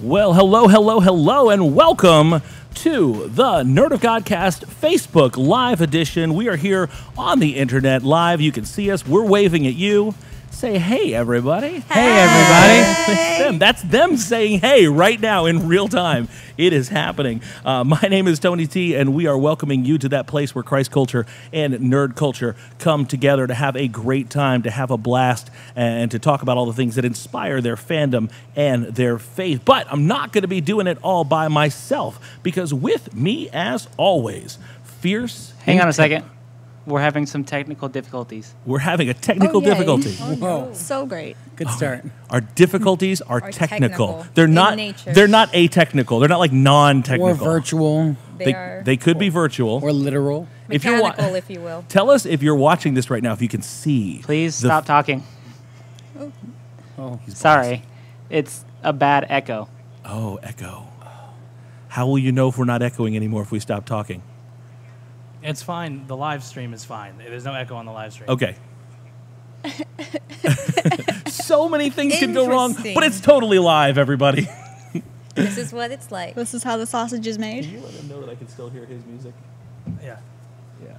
Well, hello, and welcome to the Nerd of Godcast Facebook Live edition. We are here on the internet live. You can see us. We're waving at you. Say hey, everybody. Hey, everybody. Hey. That's them saying hey right now in real time. It is happening. My name is Tony T, and we are welcoming you to that place where Christ culture and nerd culture come together to have a great time, to have a blast, and to talk about all the things that inspire their fandom and their faith. But I'm not going to be doing it all by myself, because with me, as always, fierce... Hang on a second. We're having some technical difficulties. We're having a technical difficulty. Oh, no. So great. Good start. Our difficulties are technical. They're in not. nature. They're not atechnical. They're not like non-technical. Or virtual. They could be virtual Or literal. Mechanical, if you will. Tell us if you're watching this right now, if you can see. Please stop talking. Oh, Sorry. It's a bad echo. Oh, echo. How will you know if we're not echoing anymore if we stop talking? It's fine. The live stream is fine. There's no echo on the live stream. Okay. So many things can go wrong, Interesting. but it's totally live, everybody. This is what it's like. This is how the sausage is made. Can you let him know that I can still hear his music? Yeah. Yeah.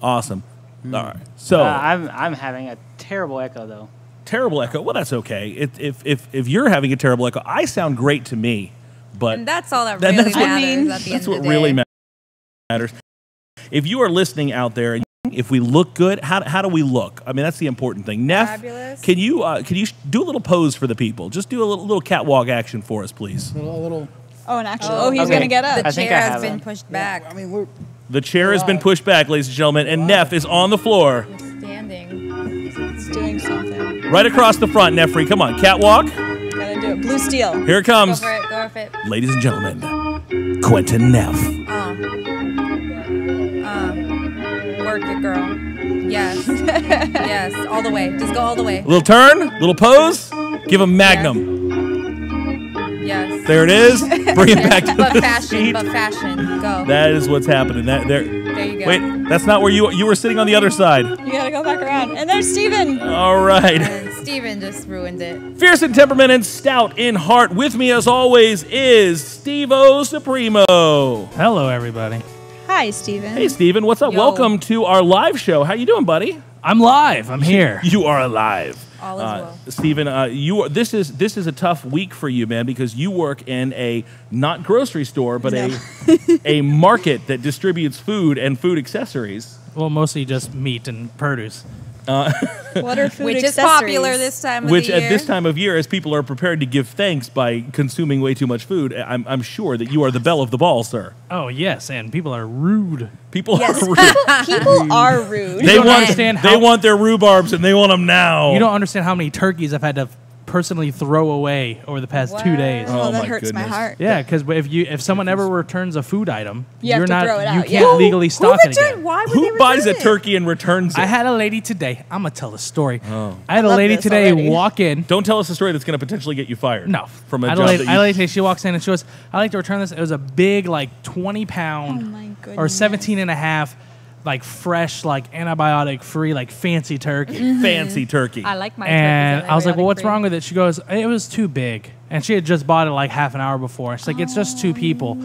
Awesome. All right. So I'm having a terrible echo, though. terrible echo. Well, that's okay. If you're having a terrible echo, I sound great to me, but And that's all that That- really that's matters what- at the end that's of what the really day. matters. If you are listening out there, and if we look good, how do we look? I mean, that's the important thing. Neff, Fabulous. can you do a little pose for the people? Just do a little catwalk action for us, please. A little. Oh, and actually, Oh, he's okay. going to get up. The I think chair I has have been one. pushed back. I mean, we're. The chair has been pushed back, ladies and gentlemen, and Neff is on the floor, Standing. It's doing something. right across the front. Neffrey, come on, catwalk. Gotta do it. Blue steel. Here it Go comes, for it. Go for it. ladies and gentlemen. Quentin Neff. Work it, girl. Yes. Yes. All the way. Just go all the way. Little turn, little pose. Give him Magnum. Yes. There it is. Bring it back to But the fashion. seat. But fashion. Go. That is what's happening. There you go. Wait, that's not where you were sitting on the other side. You gotta go back around. And there's Steven. All right. And Steven just ruined it. Fierce in temperament and stout in heart. With me, as always, is Steve-O Supremo. Hello, everybody. Hi, Steven. Hey, Steven. What's up? Yo. Welcome to our live show. How you doing, buddy? I'm live. I'm here. You are alive. All is well. Steven, this is a tough week for you, man, because you work in a not grocery store, but a market that distributes food and food accessories. Well, mostly just meat and produce. What are food Which is accessories? popular this time of Which the year. at this time of year, as people are prepared to give thanks by consuming way too much food, I'm sure that you are the belle of the ball, sir. Oh, yes, and people are rude. People Yes. are rude. People are rude. They don't want understand they how- want their rhubarbs and they want them now. You don't understand how many turkeys I've had to personally throw away over the past 2 days. Oh, Oh, that my hurts my goodness. heart. Yeah, because if someone ever returns a food item, You have you're to not throw it you out, can't yeah. legally stock it again. Why would they Who buys a return it? turkey and returns it? I had a lady today. I'm gonna tell the story. Oh. I had a love lady this today already. walk in. Don't tell us a story that's going to potentially get you fired. No, From a I had job lady, that I had a you... lady today, she walks in and she goes, "I'd like to return this." It was a big, like 20-pound Oh, my or goodness. 17 and a half, like fresh, like antibiotic-free, like fancy turkey. Fancy turkey. I like my And turkeys I was like, "Well, what's antibiotic-free. wrong with it?" She goes, "It was too big." And she had just bought it like half an hour before. She's like, "It's just two people."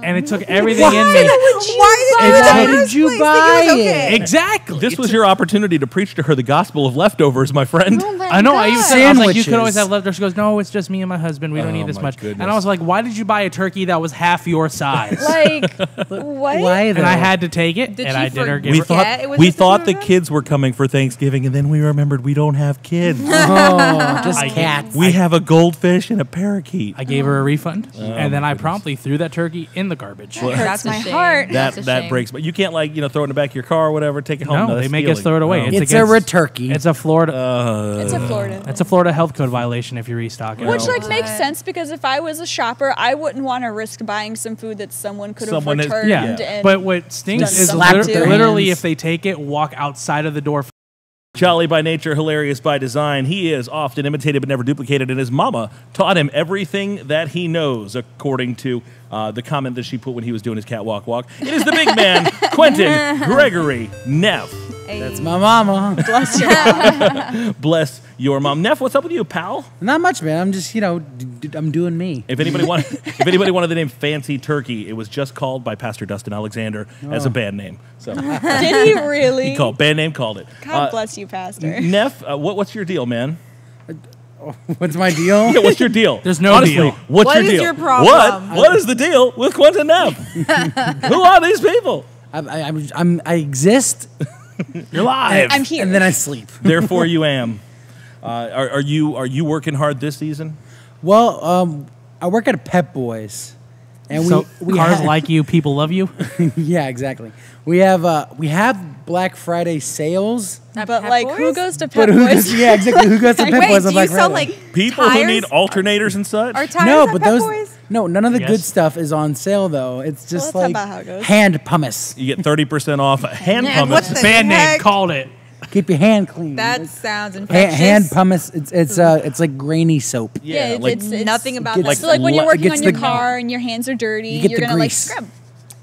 And it took everything in me. Why Why did you buy it? Okay. Exactly. This was your opportunity to preach to her the gospel of leftovers, my friend. Oh my I know. I even God. said, I was like, you could always Sandwiches. have leftovers. She goes, no, it's just me and my husband. We don't Oh, need this my much. goodness. And I was like, why did you buy a turkey that was half your size? Like, what? Why though? And I had to take it, Did and she I did her forget? give her. Yeah, it was we just the thought two the of us? kids were coming for Thanksgiving, and then we remembered we don't have kids. Oh, just I- cats. We have a goldfish and a parakeet. I gave her a refund, Oh, and then my I goodness. promptly threw that turkey in the garbage. Hurts That's a my shame. heart. That That's a that shame. breaks, but you can't throw it in the back of your car or whatever. Take it home. No, that's they make us stealing. throw it away. Oh. It's a turkey. It's a Florida. It's a Florida. It's a Florida health code violation if you restock it. Which Oh. like makes sense because if I was a shopper, I wouldn't want to risk buying some food that someone could have Someone has- returned. yeah, And but what stinks Just is slapped their literally hands. if they take it, walk outside of the door. Jolly by nature, hilarious by design. He is often imitated but never duplicated, and his mama taught him everything that he knows, according to the comment that she put when he was doing his catwalk walk. It is the big man, Quentin Gregory Neff. That's my mama. bless your Bless your mom. Neff, what's up with you, pal? Not much, man. I'm just, I'm doing me. If anybody wanted the name Fancy Turkey, it was just called by Pastor Dustin Alexander as a band name. So Did he really? he called band name called it. God bless you, Pastor. Neff, what's your deal, man? What's my deal? Yeah, what's your deal? There's no Honestly, deal. What's What your is deal? your problem? What is the deal with Quentin Neff? Who are these people? I exist, You're live. I'm here. and then I sleep. Therefore, you am. Are you working hard this season? Well, I work at a Pep Boys, and So we cars ha- like you, people love you. yeah, exactly. We have Black Friday sales, At But Pep like, Boys? who goes to but Pep who Boys? goes? Yeah, exactly. Who goes to Pep Wait, Boys do on you Black sell Friday? like People tires? who need alternators and such. Are tires No, at but Pep those Boys? none of the Yes. good stuff is on sale though. It's just Well, that's like about how it goes. hand pumice. You get 30% off hand Man, what's pumice. the Band name heck? called it. Keep your hand clean. That It's- sounds infectious. hand pumice. It's like grainy soap. Yeah, it's, like it's Nothing about Gets- that. so like when you're it working gets on your the- car and your hands are dirty, You get you're the gonna like grease. scrub.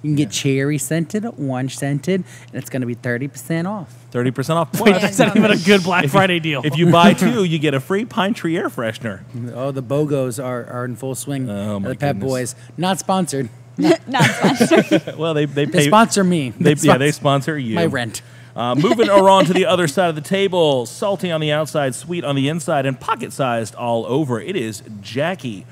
You can get cherry scented, orange scented, and it's going to be 30% off. 30% off. Wait, Plus, that's not even a good Black Friday deal. if you buy two, you get a free Pine Tree air freshener. Oh, the BOGOs are in full swing. Oh, my the Pep goodness. Boys, not sponsored. Not sponsored. Well, they They pay. sponsor me. They sponsor you. my rent. Moving around to the other side of the table, salty on the outside, sweet on the inside, and pocket-sized all over. It is Jackie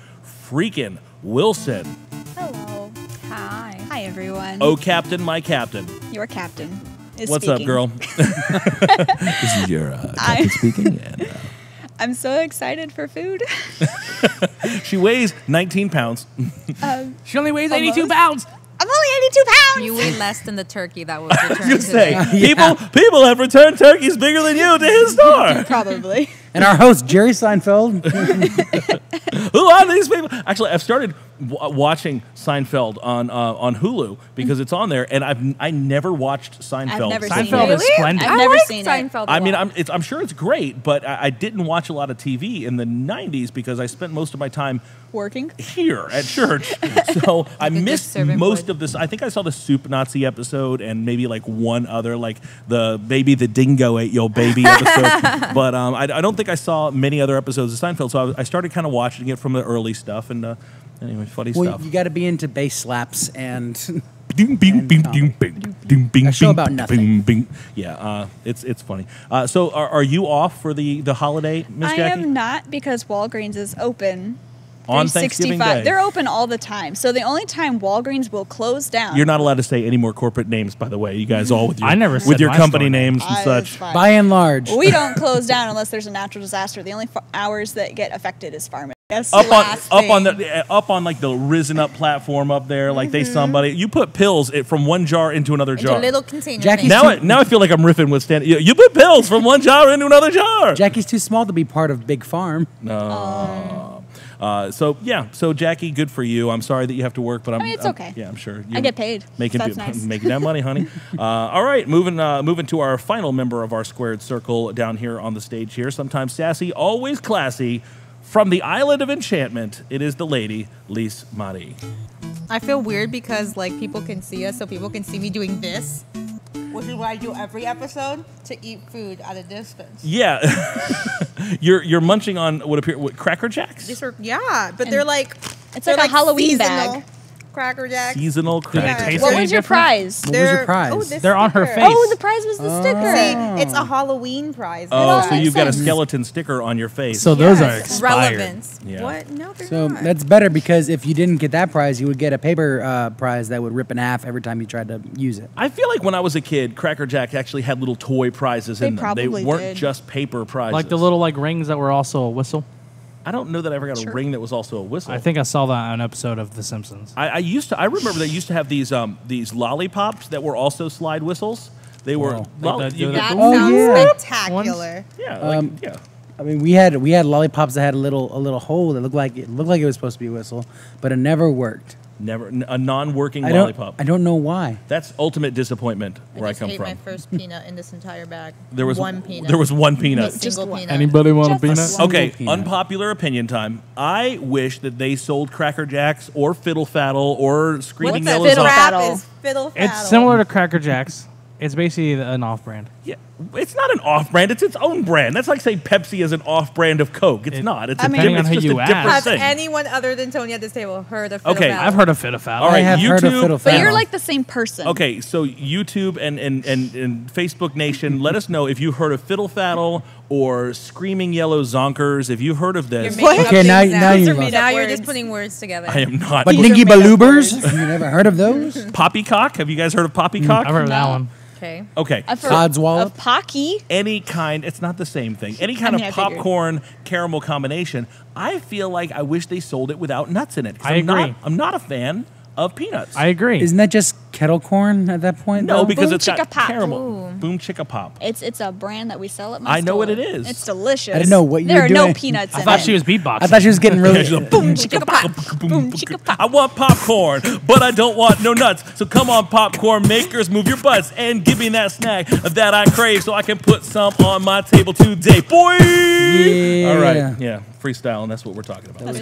freaking Wilson. Hello. Hi. Hi, everyone. Oh, Captain, my Captain. Your captain is What's speaking. up, girl? This is your I'm- speaking. And, I'm so excited for food. she weighs 19 pounds. She only weighs 82 Almost. pounds. I'm only 82 pounds. You weigh less than the turkey that was I was returned gonna say, today. people have returned turkeys bigger than you to his store. Probably. And our host, Jerry Seinfeld. Who are these people? Actually, I've started watching Seinfeld on Hulu because it's on there, and I never watched Seinfeld. I've never seen Seinfeld it. is splendid. I've I never like seen it. Seinfeld a I mean, lot. I'm sure it's great, but I didn't watch a lot of TV in the 90s because I spent most of my time Working. here at church. So I good missed servant most would. of this. I think I saw the Soup Nazi episode and maybe like one other, like the Baby the Dingo Ate Your Baby episode. But I don't think I saw many other episodes of Seinfeld. So I started kind of watching it from the early stuff. And anyway, funny Well, stuff. you got to be into bass slaps and Ding, bing, bing, ding, bing, ding, bing, A show bing, about nothing. bing, bing. Yeah, it's funny. So are you off for the holiday, Miss I Jackie? am not because Walgreens is open. On Thanksgiving 365. Day. They're open all the time. So the only time Walgreens will close down. You're not allowed to say any more corporate names, by the way. You guys all with your I never with said your my company store name. names and It's such. fine. by and large. We don't close down unless there's a natural disaster. The only hours that get affected is farming. That's Up Last on like the risen up platform up there, like they somebody you put pills from one jar into another Into jar. a little container. Jackie's thing. Now I feel like I'm riffing with Stan. You put pills from one jar into another jar. Jackie's too small to be part of Big Farm. No. So Jackie, good for you. I'm sorry that you have to work, but I mean, it's okay. Yeah, I'm sure. I get paid. Making That's nice. making that money, honey. All right, moving to our final member of our squared circle down here on the stage here. Sometimes sassy, always classy. From the Island of Enchantment, it is the lady, Lise Marie. I feel weird because like people can see us, so people can see me doing this, which is what I do every episode to eat food at a distance. Yeah, you're munching on what Cracker Jacks. These are but they're like It's they're like a Halloween seasonal bag. Cracker Jacks. Seasonal Do they Cracker taste Jacks. What any was your different? prize? What was your prize? Oh, this They're on her sticker. face. Oh, the prize was the sticker. See, it's a Halloween prize. Oh, so makes you've got a sense. skeleton sticker on your face. So those are Yes, expired. relevance. Yeah. What? No, they're So not. that's better because if you didn't get that prize, you would get a paper prize that would rip in half every time you tried to use it. I feel like when I was a kid, Cracker Jack actually had little toy prizes They in them. They probably weren't did. just paper prizes. Like the little rings that were also a whistle. I don't know that I ever got a ring that was also a whistle. I think I saw that on an episode of The Simpsons. I remember they used to have these lollipops that were also slide whistles. They were Wow. Like the- you- that Oh, sounds yeah. spectacular. yeah, yeah. I mean, we had lollipops that had a little hole that looked like it was supposed to be a whistle, but it never worked. Never a non-working I lollipop. don't know why. That's ultimate disappointment where I just come ate from. my first peanut in this entire bag. There was one peanut. There was one peanut. single peanut. Anybody want a peanut? Single Okay, peanut. unpopular opinion time. I wish that they sold Cracker Jacks or Fiddle Faddle or Screaming What's Yellow that? Fiddle Zombie. Rap Faddle? is fiddle faddle. It's similar to Cracker Jacks. It's basically an off-brand. Yeah, it's not an off-brand. It's its own brand. That's like saying Pepsi is an off-brand of Coke. It's not. It's, depending on it's who just you a ask. different Has thing. anyone other than Tony at this table heard of fiddle Okay, faddle? I've heard of Fiddle Faddle. All right, I have heard of YouTube- Fiddle But Faddle. you're like the same person. Okay, so YouTube and Facebook Nation, let us know if you've heard of Fiddle Faddle or Screaming Yellow Zonkers. If you've heard of You're this, making up Okay, now things you These are lost. Now you're Words. just putting words together. I am not. But These are dinky made up baloobers? words. You never heard of those? Poppycock. Have you guys heard of Poppycock? I've heard of that No. one. Okay. Okay. I've heard Codswallop? of Pocky. Any kind, it's not the same thing. Any kind I mean, of I figured. popcorn caramel combination. I feel like I wish they sold it without nuts in it. 'Cause I agree. I'm not a fan of peanuts. I agree. Isn't that just kettle corn at that point? no, though? because Boom it's got Chicka Pop. caramel. Ooh. Boom Chicka Pop. It's a brand that we sell at my I know store. what it is. It's delicious. I didn't know what you there were are no doing. peanuts I in thought it. she was beatboxing. I thought she was getting really. She's like, Boom chicka pop. Boom chicka pop. I want popcorn, but I don't want no nuts. So come on, popcorn makers, move your butts and give me that snack that I crave so I can put some on my table today. Boy! Yeah. All right. Yeah. Freestyle, and that's what we're talking about.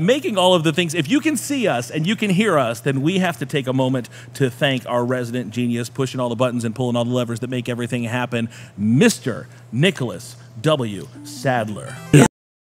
Making all of the things, if you can see us and you can hear us, then we have to take a moment to thank our resident genius, pushing all the buttons and pulling all the levers that make everything happen, Mr. Nicholas W. Sadler.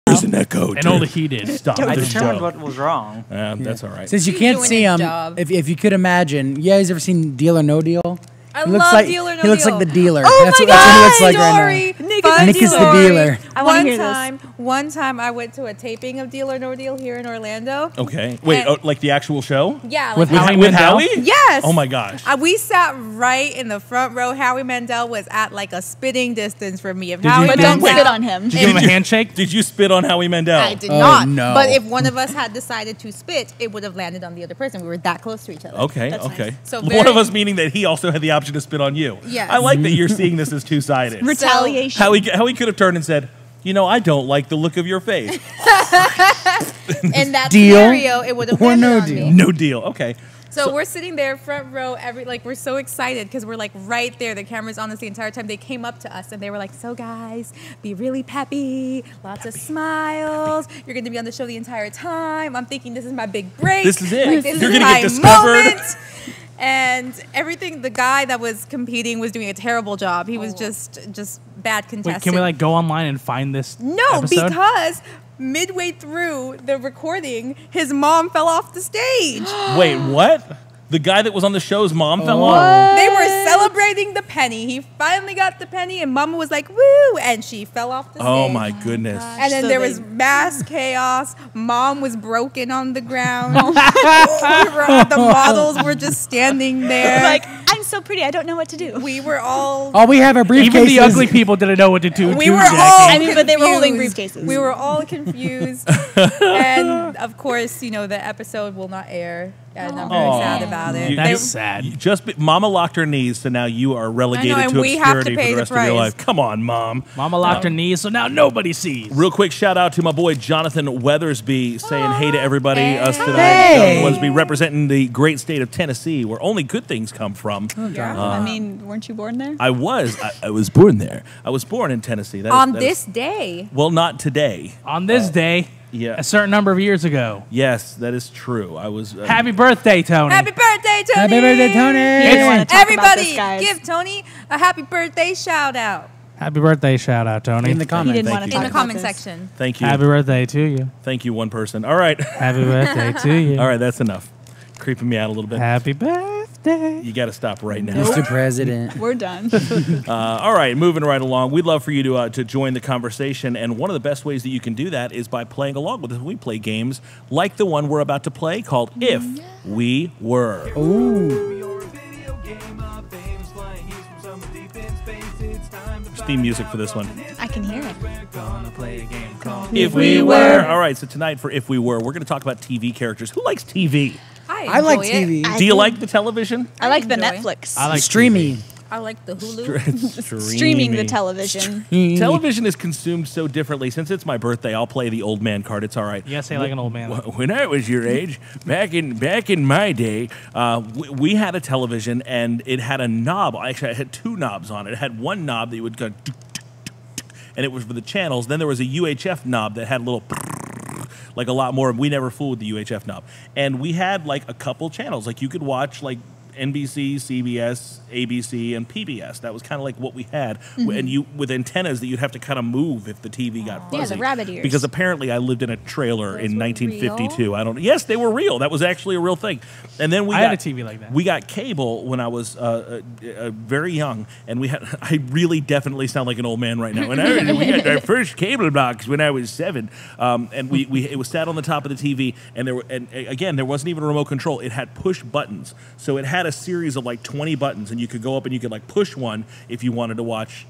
There's an echo. And only he did. Stop I the determined show. what was wrong. That's all right. Since you He's can't doing see his him, job. if you could imagine, you guys ever seen Deal or No Deal? I He looks love like, Deal or No He looks Deal. like the dealer. Oh that's my what he looks like God, right Dory. now. Fun Nick is the story. dealer. I wanna One hear this. One time I went to a taping of Deal or No Deal here in Orlando. Okay. Wait, And- like the actual show? Yeah. With like, Howie With Mandel? Howie? yes. Oh my gosh. We sat right in the front row. Howie Mandel was at like a spitting distance from me. If Did Howie you- But Did don't Mandel, spit on him. Did you give him a handshake? Did you spit on Howie Mandel? I did Oh, not. no. But if one of us had decided to spit, it would have landed on the other person. We were that close to each other. Okay, That's okay. nice. So One very- of us meaning that he also had the option to spit on you. Yes. I like that you're seeing this as two-sided. Retaliation. Howie could have turned and said, you know, I don't like the look of your face. In that Deal scenario, it would have or landed no on deal? me. No deal. Okay. So we're sitting there front row, we're so excited because we're like right there. The camera's on us the entire time. They came up to us and they were like, "So guys, be really peppy, lots of smiles. You're going to be on the show the entire time." I'm thinking this is my big break. This is it. Like, this You're is gonna my get discovered. moment. And everything. The guy that was competing was doing a terrible job. He was just bad contestant. Wait, can we like go online and find this No, episode? because midway through the recording, his mom fell off the stage. Wait, what? The guy that was on the show's mom fell off? They were celebrating the penny. He finally got the penny, and Mama was like, "Woo!" and she fell off the stage. Oh my goodness. And then So there they- was mass chaos. Mom was broken on the ground. The models were just standing there. Like, I'm so pretty. I don't know what to do. we were all. All we have are briefcases. Even the ugly people didn't know what to do. We too, were Jackie. all. I mean, but they were holding confused. briefcases. We were all confused, and of course, you know the episode will not air, and I'm very Aw. sad about it. You- That's They- sad. Mama locked her knees, so now you are relegated and to we have to obscurity for pay the the rest of your price. life. Come on, Mom. Mama locked her knees, so now nobody sees. Real quick shout out to my boy Jonathan Weathersby saying hey to everybody, us today. Hey. Jonathan Weathersby representing the great state of Tennessee, where only good things come from. I mean, weren't you born there? I was born there. I was born in Tennessee. That is- on that is- this day. well, not today. On this day, yeah. a certain number of years ago. Yes, that is true. I was. Happy birthday, Tony. Happy birthday, Tony! Happy birthday, Tony! You didn't want to talk about Everybody, this, guys. give Tony a happy birthday shout out. Happy birthday shout out, Tony. In the comments. He didn't want Thank to you. talk In the about comment this. section. Thank you. Happy birthday to you. Thank you, one person. All right. Happy birthday to you. All right, that's enough. Creeping me out a little bit. Happy birthday. You got to stop right now. Mr. President. We're done. All right, moving right along. We'd love for you to join the conversation, and one of the best ways that you can do that is by playing along with us. We play games like the one we're about to play called If We Were. Ooh. There's theme music for this one. I can hear it. Gonna play a game called If We Were. All right, so tonight for If We Were, we're going to talk about TV characters. Who likes TV? I like enjoy it. TV. Do you like the television? I like the enjoy. Netflix. I like Streaming. I like the Hulu. Streaming the television. Television is consumed so differently. Since it's my birthday, I'll play the old man card. It's all right. You gotta say like an old man. When I was your age, back in my day, we had a television and it had a knob. Actually, it had two knobs on it. It had one knob that you would go, and it was for the channels. Then there was a UHF knob that had a little, like a lot more. We never fooled with the UHF knob, and we had like a couple channels. Like you could watch like NBC, CBS, ABC, and PBS. That was kind of like what we had, and you with antennas that you'd have to kind of move if the TV got fuzzy. Yeah, the rabbit ears. Because apparently I lived in a trailer in were 1952. I don't. Yes, they were real. That was actually a real thing. And then I had a TV like that. We got cable when I was very young, and we had. I really definitely sound like an old man right now. And we got our first cable box when I was 7, and we it was sat on the top of the TV, and again there wasn't even a remote control. It had push buttons, so it had a series of like 20 buttons, and you could go up and you could like push one if you wanted to watch,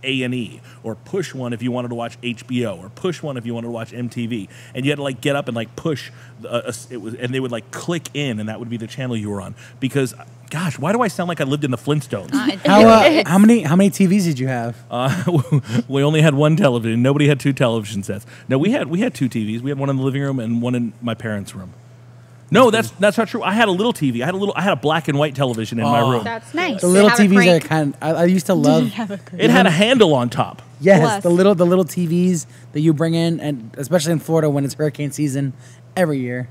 A&E, or push one if you wanted to watch HBO, or push one if you wanted to watch MTV, and you had to like get up and like push. And they would like click in, and that would be the channel you were on. Because, gosh, why do I sound like I lived in the Flintstones? How many TVs did you have? We only had one television. Nobody had two television sets. No, we had two TVs. We had one in the living room and one in my parents' room. No, that's not true. I had a little TV. I had a black and white television in my room. That's nice. The little Have a TVs crank. are kind of. I used to love. It had a handle on top. Yes, Bless. the little TVs that you bring in, and especially in Florida when it's hurricane season, every year,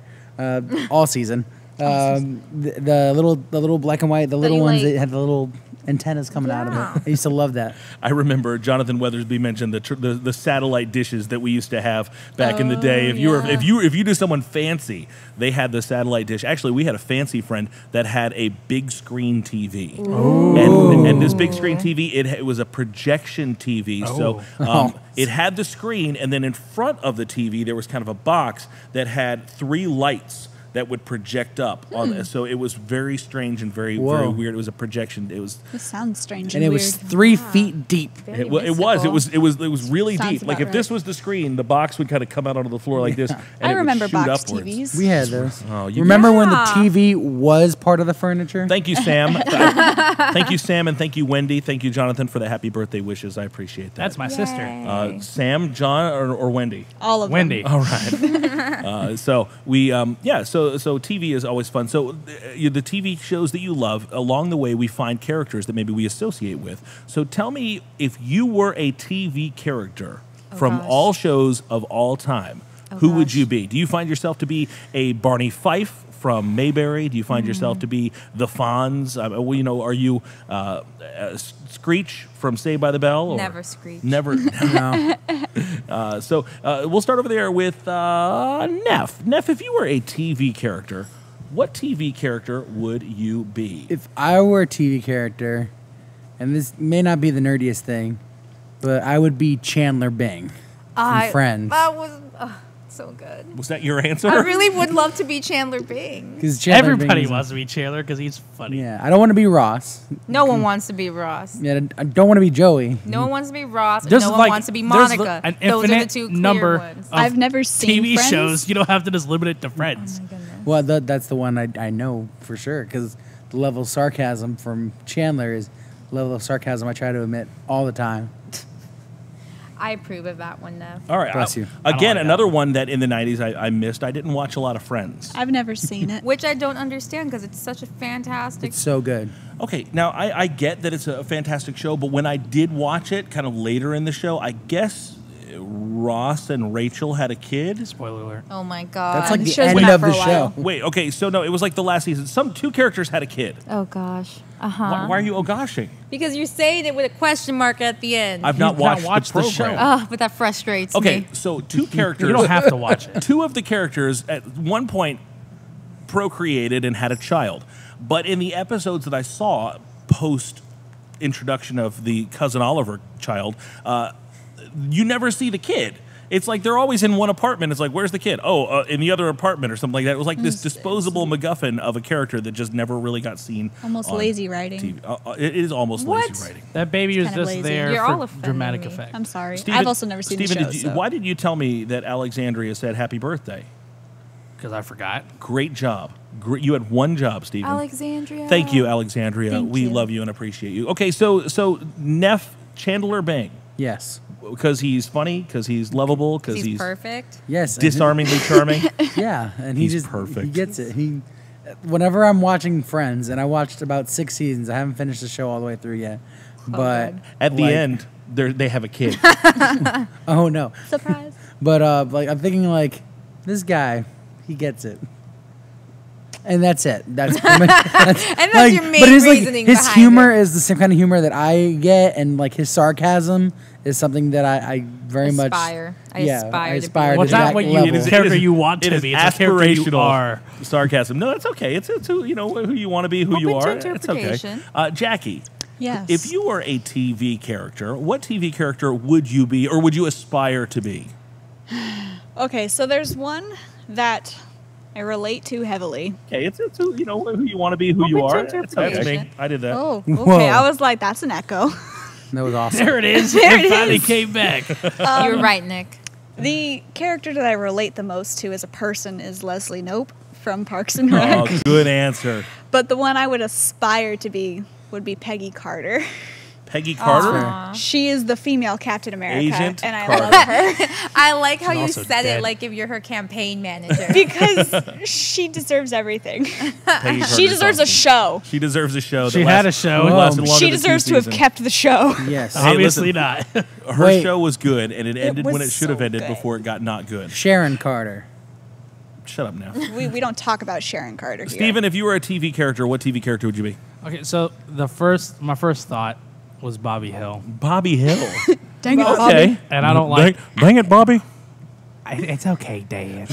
all season. The little black and white, the little you ones like. that had the little antennas coming out of it. I used to love that. I remember Jonathan Weathersby mentioned the satellite dishes that we used to have back in the day. If you knew someone fancy, they had the satellite dish. Actually, we had a fancy friend that had a big screen TV, and this big screen TV it was a projection TV. So it had the screen, and then in front of the TV there was kind of a box that had 3 lights that would project up on. So it was very strange and very weird. It was a projection. It was. This sounds strange And and it weird. was 3 feet deep. It was really Sounds deep. Like about if this right. was the screen, the box would kind of come out onto the floor like this. And I it would remember shoot box upwards. TVs. We had those. Oh, you Remember when the Yeah. TV was part of the furniture? Thank you, Sam. Thank you, Sam, and thank you, Wendy. Thank you, Jonathan, for the happy birthday wishes. I appreciate that. That's my sister. Sam, John, or Wendy. All of Wendy. them. All right. So we, So TV is always fun. So the TV shows that you love, along the way, we find characters that maybe we associate with. So tell me, if you were a TV character from gosh. all shows of all time, who would gosh. you be? Do you find yourself to be a Barney Fife from Mayberry? Do you find yourself to be the Fonz? Are you Screech from Saved by the Bell? Or Never Screech. Never. No. So we'll start over there with Neff. Neff, if you were a TV character, what TV character would you be? If I were a TV character, and this may not be the nerdiest thing, but I would be Chandler Bing from Friends. That was so good. Was that your answer? I really would love to be Chandler Bing. 'Cause Chandler Everybody Bing is- wants to be Chandler because he's funny. Yeah, I don't want to be Ross. No one wants to be Ross. Yeah, I don't want to be Joey. No one wants to be Ross. There's no one like- wants to be there's Monica. an Those are the infinite 2 clear number ones. of I've never seen TV Friends. shows. You don't have to just limit it to Friends. Well, that's the one I know for sure, because the level of sarcasm from Chandler is the level of sarcasm I try to emit all the time. I approve of that one, Nev. All right. Bless you. Again, like another that one that in the 90s I missed. I didn't watch a lot of Friends. I've never seen it. Which I don't understand because it's such a fantastic. It's so good. Okay, now I get that it's a fantastic show, but when I did watch it kind of later in the show, I guess Ross and Rachel had a kid. Spoiler alert. Oh my god. That's like the the show's end been out of for the a show. while. Wait, okay, so no, it was like the last season. 2 characters had a kid. Oh gosh. Why are you oh goshing? Because you're saying it with a question mark at the end. I've not You've not watched, watched the the show. program. Oh, but that frustrates Okay, me. so two characters. You don't have to watch it. Two of the characters at one point procreated and had a child. But in the episodes that I saw post introduction of the Cousin Oliver child, you never see the kid. It's like they're always in one apartment. It's like, where's the kid? Oh, in the other apartment or something like that. It was like this disposable MacGuffin of a character that just never really got seen. Almost on lazy writing. TV. It is almost What? lazy writing. That baby was kind of just lazy. there You're all for offending dramatic me. effect. I'm sorry. Steven- I've also never seen Steven, the show. why did you tell me that Alexandria said happy birthday? Because I forgot. Great job. You had one job, Steven. Alexandria. Thank you, Alexandria. Thank we you. love you and appreciate you. Okay, so Neff Chandler Bing, Yes. because he's funny, because he's lovable, because He's he's perfect. Yes. and disarmingly charming. Yeah, and he He's just perfect. He gets it. Whenever I'm watching Friends, and I watched about 6 seasons, I haven't finished the show all the way through yet. But God. At the like- end, they have a kid. oh no! Surprise. But like I'm thinking like this guy, he gets it. And that's it. That's, that's And that's your main but his, reasoning his behind humor it. is the same kind of humor that I get, and like his sarcasm is something that I very much Aspire. I yeah, aspire I to be aspire like to Well, it's that not what you level. the character you want to it is be. It's the character you aspirational are. sarcasm. No, that's okay. It's who you know who you want to be, who you Open are. to It's okay. interpretation. Jackie, Yes. if you were a TV character, what TV character would you be, or would you aspire to be? Okay, so there's one that I relate to heavily. Okay, it's who you know who you want to be, who you Open are. to That's me. interpretation. I did that. Oh, okay. Whoa. I was like, that's an echo. That was awesome. There it is. There it it finally is. came back. You're right, Nick. The character that I relate the most to as a person is Leslie Knope from Parks and Oh, Rec. good answer. But the one I would aspire to be would be Peggy Carter. Peggy Carter. Aw. She is the female Captain America, Agent and I Carter. love her I like how She's you also said dead. it like if you're her campaign manager. because she deserves everything. Peggy She Carter's deserves a awesome. shoo. She deserves a show. She that had a lasts- show. that lasted Whoa. longer She than two deserves to have seasons. kept the show. Yes. Hey, Obviously listen. not. Her Wait. show was good, and it ended was when it should have so ended good. before it got not good. Sharon Carter. Shut up now. We don't talk about Sharon Carter here. Steven, if you were a TV character, what TV character would you be? Okay, so my first thought was Bobby Hill, Bobby Hill. Dang it, Okay. and I don't like. Bang it, Bobby. It's okay, Dad.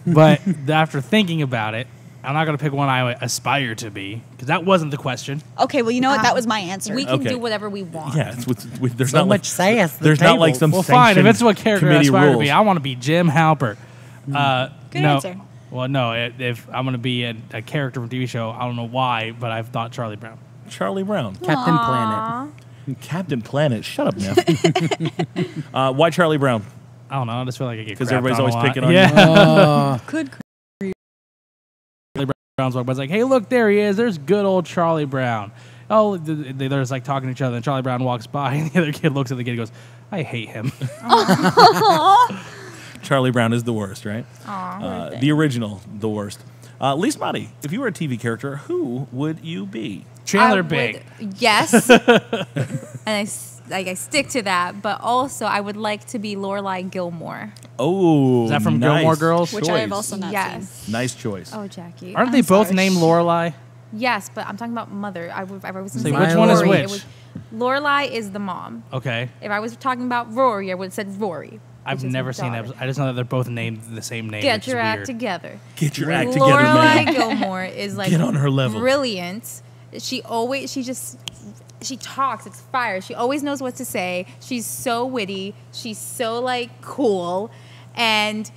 But after thinking about it, I'm not gonna pick one I aspire to be because that wasn't the question. Okay, well, you know what? That was my answer. we can Okay. do whatever we want. Yeah, there's So not much like sass. at the there's not like table. some Well, fine. If sanctioned it's what character I committee aspire to rules. be, I want to be Jim Halper. Good no, answer. Well, no. If I'm gonna be a character from a TV show, I don't know why, but I've thought Charlie Brown. Charlie Brown, Captain Planet. Captain Planet. Shut up now. Why Charlie Brown? I don't know. I just feel like I get 'Cause crapped everybody's on a always lot. picking on you. Yeah. Good. Charlie Brown's walking by. It's like, hey, look, there he is. There's good old Charlie Brown. Oh, they're just like talking to each other, and Charlie Brown walks by, and the other kid looks at the kid and goes, I hate him. Charlie Brown is the worst, right? The original, the worst. Lise Motti, if you were a TV character, who would you be? Chandler I Bing. would- Yes. And I stick to that, but also I would like to be Lorelai Gilmore. Oh, Is that from nice Gilmore Girls? Which I have also not seen. Yes. Nice choice. Oh, Jackie. Aren't I'm they both sorry. named Lorelai? Yes, but I'm talking about mother. I was Say, saying which one is Rory. which? It was, Lorelai is the mom. Okay. If I was talking about Rory, I would have said Rory. I've which is never her seen that. daughter. I just know that they're both named the same name. Get which is your act weird. together. Get your act together, Lorelai man. Gilmore is like Get on her level. brilliant. She talks. It's fire. She always knows what to say. She's so witty. She's so like cool, and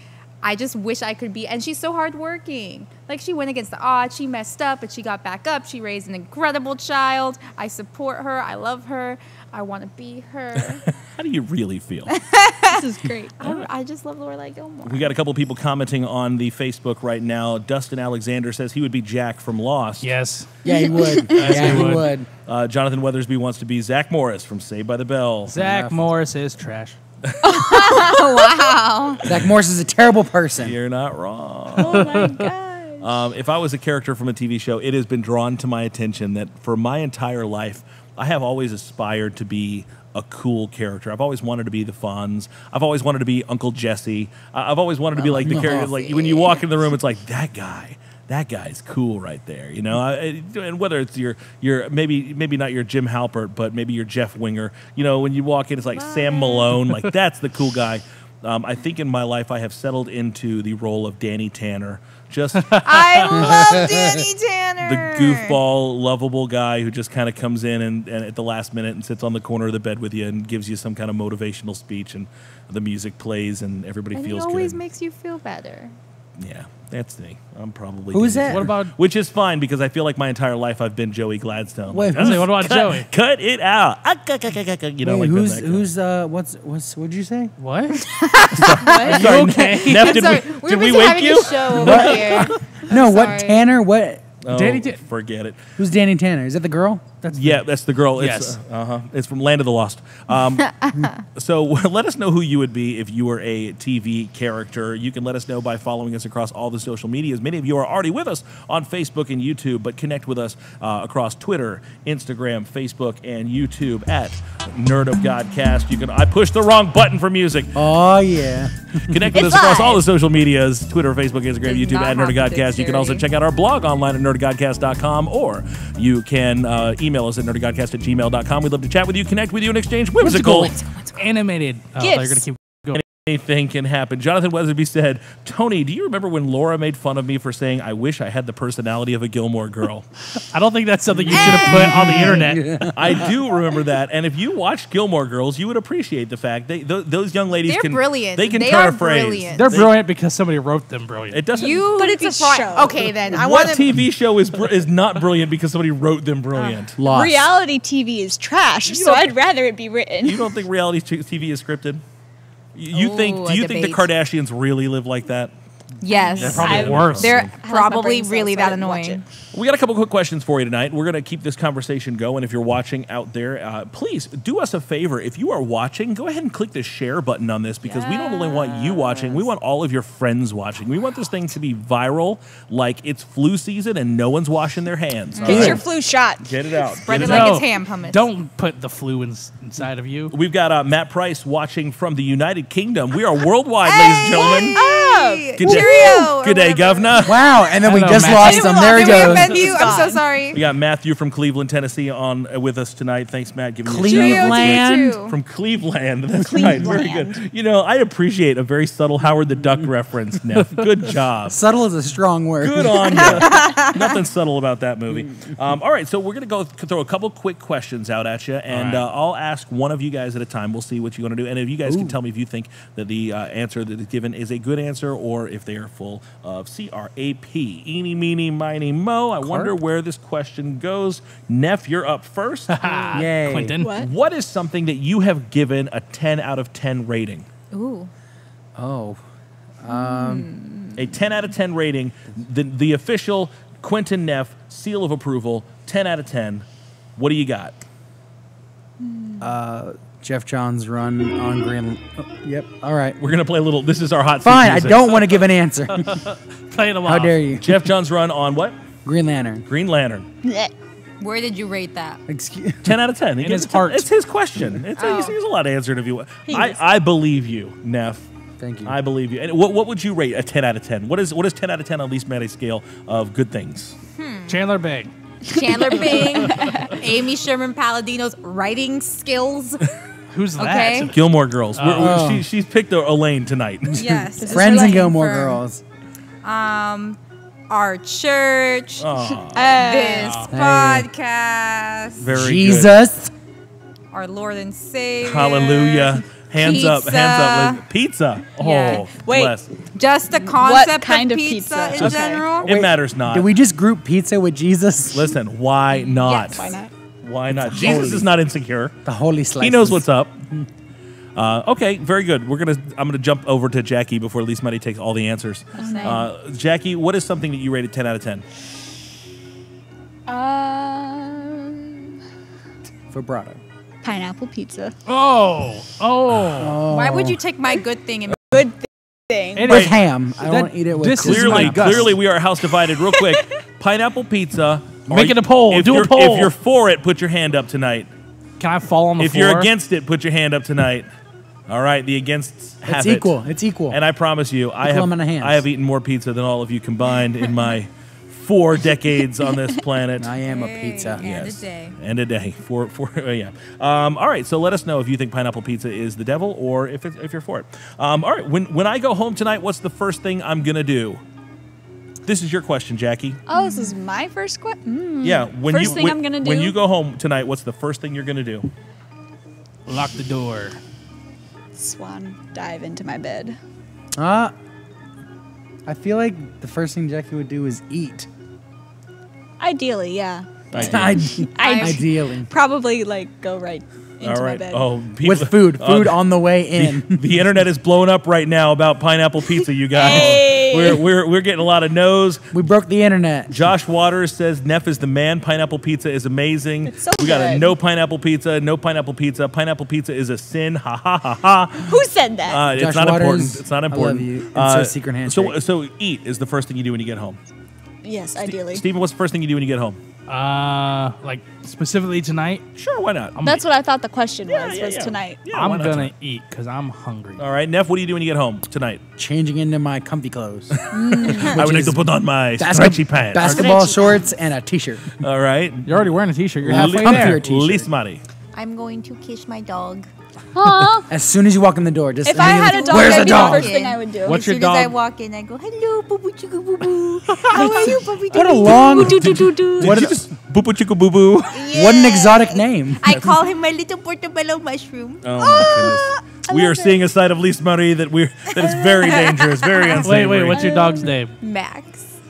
I just wish I could be. And she's so hardworking. Like she went against the odds. She messed up, but she got back up. She raised an incredible child. I support her. I love her. I want to be her. How do you really feel? This is great. I just love Lorelai Gilmore. We got a couple people commenting on the Facebook right now. Dustin Alexander says he would be Jack from Lost. Yes. Yeah, he would. Yes, yeah, he he would. would. Jonathan Weathersby wants to be Zach Morris from Saved by the Bell. Zach Enough. Morris is trash. Wow. Zach Morris is a terrible person. You're not wrong. Oh my gosh. If I was a character from a TV show, it has been drawn to my attention that for my entire life, I have always aspired to be a cool character. I've always wanted to be the Fonz. I've always wanted to be Uncle Jesse. I've always wanted to be like the character. Like when you walk in the room, it's like that guy. that guy's cool right there, you know. And whether it's your maybe not your Jim Halpert, but maybe your Jeff Winger, you know, when you walk in, it's like Sam Malone, like that's the cool guy. I think in my life I have settled into the role of Danny Tanner. Just I love Danny Tanner. the goofball, lovable guy who just kind of comes in and at the last minute and sits on the corner of the bed with you and gives you some kind of motivational speech, and the music plays and everybody And he feels always good. makes you feel better. Yeah, that's me. I'm probably Who's Danny that? Tanner. What about Which is fine because I feel like my entire life I've been Joey Gladstone. Wait, I was like, what about Joey? Cut it out. You know, Wait, like who's that. what'd you say? What? Are you okay? Neff, did We're we busy wake having you? a show over here. No, what Sorry. Tanner? What? Oh, Danny forget it. Who's Danny Tanner? Is that the girl? That's the girl. Yes. It's from Land of the Lost. So let us know who you would be if you were a TV character. You can let us know by following us across all the social medias. Many of you are already with us on Facebook and YouTube, but connect with us across Twitter, Instagram, Facebook, and YouTube at Nerd of Godcast. I pushed the wrong button for music. Oh yeah. Connect with us It's across all the live. social medias, Twitter, Facebook, Instagram, Does YouTube, not at Nerd of have Godcast. You can also dexterity. check out our blog online at nerdofgodcast.com, or you can email us at nerdofgodcast@gmail.com. We'd love to chat with you, connect with you, and exchange whimsical. Animated. Oh, Gifts. they're gonna keep going. Anything can happen. Jonathan Weatherby said, Tony, do you remember when Laura made fun of me for saying, I wish I had the personality of a Gilmore Girl? I don't think that's something you should have put on the internet. I do remember that. And if you watched Gilmore Girls, you would appreciate the fact those young ladies They're can brilliant. They can They turn are a phrase. brilliant. They're brilliant because somebody wrote them brilliant. It doesn't. But it's a fine. show. Okay, then I what want to. TV show is not brilliant because somebody wrote them brilliant? Lost. Reality TV is trash, so don't- I'd rather it be written. You don't think reality TV is scripted? You Ooh, think? Do you a think the debate. Kardashians really live like that? Yes, They're probably I- worse. they're I like my probably brain really cells, so I that didn't watch annoying. We got a couple quick questions for you tonight. We're going to keep this conversation going. If you're watching out there, please do us a favor. If you are watching, go ahead and click the share button on this, because we don't only want you watching, we want all of your friends watching. We want this thing to be viral like it's flu season and no one's washing their hands. All Get right? your flu shot. Get it out. Spread Get it it like out. it's ham hummus. Don't put the flu inside of you. We've got Matt Price watching from the United Kingdom. We are worldwide, ladies and gentlemen. Hey, Good day, cheerio. good day, Governor. Wow, and then we Hello, just Matt. lost him. There he Did we goes. offend you? I'm so Gone. sorry. We got Matthew from Cleveland, Tennessee, on with us tonight. Thanks, Matt. Giving me a Cleveland. shout out. Cheerio to you too. From Cleveland. That's right. Very good. You know, I appreciate a very subtle Howard the Duck reference, Neff. Good job. Subtle is a strong word. Good on you. Nothing subtle about that movie. All right, so we're going to go throw a couple quick questions out at you, and All right. I'll ask one of you guys at a time. We'll see what you're going to do. And if you guys can tell me if you think that the answer that is given is a good answer or if they are full of C-R-A-P. Eeny, meeny, miny, mo. I wonder where this question goes. Neff, you're up first. Yay. Quentin. What is something that you have given a 10 out of 10 rating? Ooh. Oh. A 10 out of 10 rating, the official Quentin Neff seal of approval, 10 out of 10. What do you got? Jeff John's run on Green. Oh, yep. All right. We're going to play a little, this is our hot seat Fine. I music. don't want to give an answer. Play them How off. dare you? Jeff John's run on what? Green Lantern. Green Lantern. Where did you rate that? Excuse. 10 out of 10. He In gives his it 10. heart. It's his question. It's he's allowed to answer it if you want. I believe you, Neff. Thank you. I believe you. And what would you rate a 10 out of 10? What is 10 out of 10 on Lee Matty's scale of good things? Chandler Bing. Chandler Bing, Amy Sherman Palladino's writing skills. Who's Okay. that? Gilmore Girls. Oh. She's picked a lane tonight. Yes. Friends and Confirmed. Gilmore Girls. Our church. Aw, This podcast. very good. Jesus. Our Lord and Savior. Hallelujah. Hands up, Pizza. hands up. Pizza. Oh, Yeah. Wait. bless. Just the concept kind of of pizza, pizza? in Okay. general. It matters not. Did we just group pizza with Jesus? Listen, why not? Yes. Why not? Why not? Jesus is not insecure. The holy slices. He knows what's up. Okay, very good. I'm gonna jump over to Jackie before Lee Matty takes all the answers. Jackie, what is something that you rated 10 out of 10? Vibrato. Pineapple pizza. Why would you take my good thing and Good thing. It With is- ham. I That- don't eat it with this is Clearly, my Gus. clearly, we are house divided. Real quick, pineapple pizza. Make it Are a poll. If Do a you're- poll. If you're for it, put your hand up tonight. Can I fall on the If floor? you're against it, put your hand up tonight. All right, the against have It's it. equal. It's equal. And I promise you, I amount of hands. have eaten more pizza than all of you combined in my 4 decades on this planet. I am a pizza. And a day. And a day. Yeah. All right. So let us know if you think pineapple pizza is the devil or if you're for it. All right. When I go home tonight, what's the first thing I'm gonna do? This is your question, Jackie. Oh, this is my first question. Yeah. First thing I'm gonna do? When you go home tonight, what's the first thing you're gonna do? Lock the door. Swan dive into my bed. I feel like the first thing Jackie would do is eat. Ideally, yeah. Ideally. Probably like go right into All my right. bed. Oh, With food on the way in. The internet is blowing up right now about pineapple pizza, you guys. Hey. We're getting a lot of no's. We broke the internet. Josh Waters says Neff is the man. Pineapple pizza is amazing. It's so we got a good. no pineapple pizza. No pineapple pizza. Pineapple pizza is a sin. Ha ha ha ha. Who said that? It's Josh not Waters, important. It's not important. I love you. Insert secret handshake. So eat is the first thing you do when you get home. Yes, ideally. Stephen, what's the first thing you do when you get home? Like specifically tonight, Sure, why not? That's what I thought the question was yeah. tonight. Yeah, I'm why not gonna tonight? eat because I'm hungry. All right, Neff, what do you do when you get home tonight? Changing into my comfy clothes. I would like to put on my stretchy pants. Basketball shorts and a t-shirt. All right. You're already wearing a t-shirt. You're halfway Comfier there. t-shirt. Lismari. I'm going to kiss my dog. As soon as you walk in the door, just If I had a dog, Where's that'd the be the dog? first thing I would do. What's As your soon as I dog? walk in, I go, hello, boo boo chicka boo boo. How are you, boo boo What a long, Did you just boo boo chicka boo boo? what an exotic name. I call him my little portobello mushroom. Oh my goodness. We are seeing a side of Lise Marie that is very dangerous, very unsavory. Wait, what's your dog's name? Max.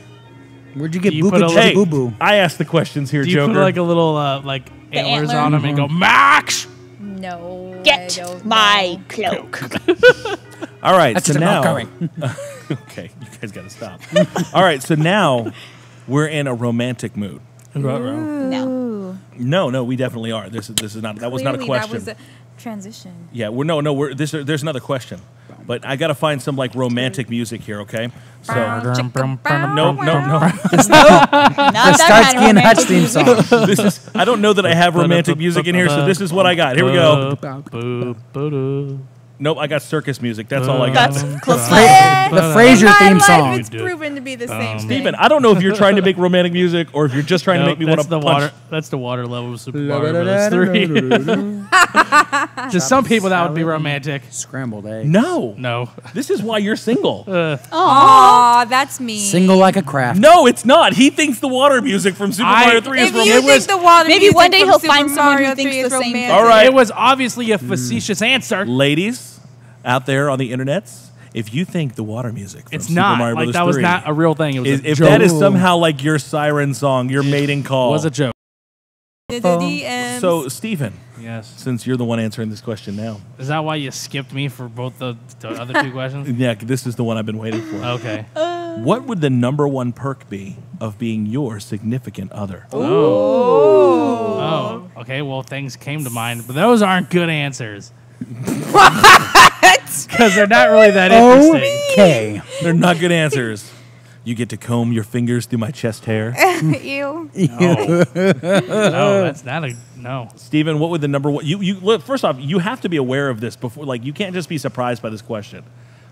Where'd you get You boo put a boo Hey, boo boo? I asked the questions here, Do you Joker. put like a little like antlers antler? on him and go Max? No. I Get don't my know. cloak. All right, That's so just now. going. Okay, you guys got to stop. All right, so now we're in a romantic mood. No. No, we definitely are. This is not. That was not a Clearly, question. That was a transition. Yeah, there's another question, but I got to find some like romantic music here. Okay, so no. Not that Starsky kind and of Hutch romantic theme music. song. This is. I don't know that I have romantic music in here, so this is what I got. Here we go. Nope, I got circus music. That's all I got. That's close. The In Frasier my theme life, song. it's proven to be the same thing. Steven, I don't know if you're trying to make romantic music or if you're just trying to make me want to punch. water. That's the water level of Super Mario Bros. 3. To some people, that would be romantic. Scrambled eggs. No, No. this is why you're single. Aw, that's me. Single like a craft. No, it's not. He thinks the water music from Super Mario 3 is If you romantic. think the water Maybe music one day from he'll Super find someone who Mario thinks 3 the is same thing. romantic. All right. It was obviously a facetious answer. Ladies out there on the internets, if you think the water music from It's Super not. Mario Like, Brothers that was 3 not a real thing. It was a if joke. that is somehow like your siren song, your mating call. was a joke. DMs. So, Stephen, Yes. since you're the one answering this question now, Is that why you skipped me for both the other two questions? yeah, this is the one I've been waiting for. Okay. What would the number one perk be of being your significant other? Oh. Okay. Well, things came to mind, but those aren't good answers. Because they're not really that interesting. Okay. They're not good answers. You get to comb your fingers through my chest hair. Ew. No, that's not a no. Stephen, what would the number one? You look, first off, you have to be aware of this before. Like, you can't just be surprised by this question.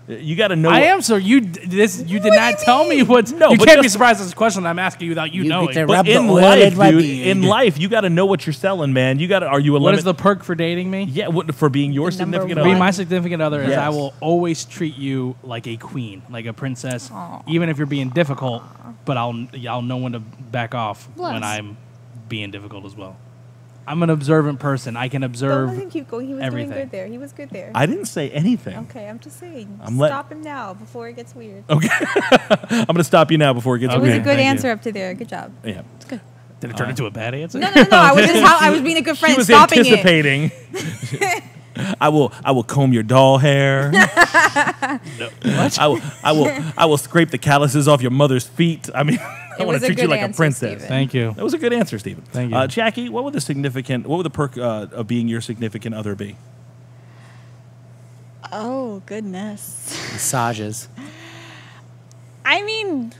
You got to know. I am. So you did not tell me what. No, you but can't be just- surprised at this question I'm asking you without you knowing. get to But rub the in oil life, in my dude, beard. in life, you got to know what you're selling, man. You got to. Are you a What limit? is the perk for dating me? Yeah, for being your The number significant one. Being other. my significant other is Yes. I will always treat you like a queen, like a princess, even if you're being difficult. But I'll know when to back off when Bless. I'm being difficult as well. I'm an observant person. I can Don't observe. let him keep going. He was everything. doing good there. He was good there. I didn't say anything. Okay, I'm just saying. I'm let- Stop him now before it gets weird. Okay, I'm gonna stop you now before it gets It was Okay, a good thank you. answer up to there. Good job. Yeah. Did it turn into a bad answer? No. I was I was being a good friend, She was stopping it. anticipating. I will comb your doll hair. I will scrape the calluses off your mother's feet. I mean, I It want was to a treat you good like a answer, princess. Steven. Thank you. That was a good answer, Stephen. Thank you. Jackie, what would the perk of being your significant other be? Oh, goodness. Massages. I mean,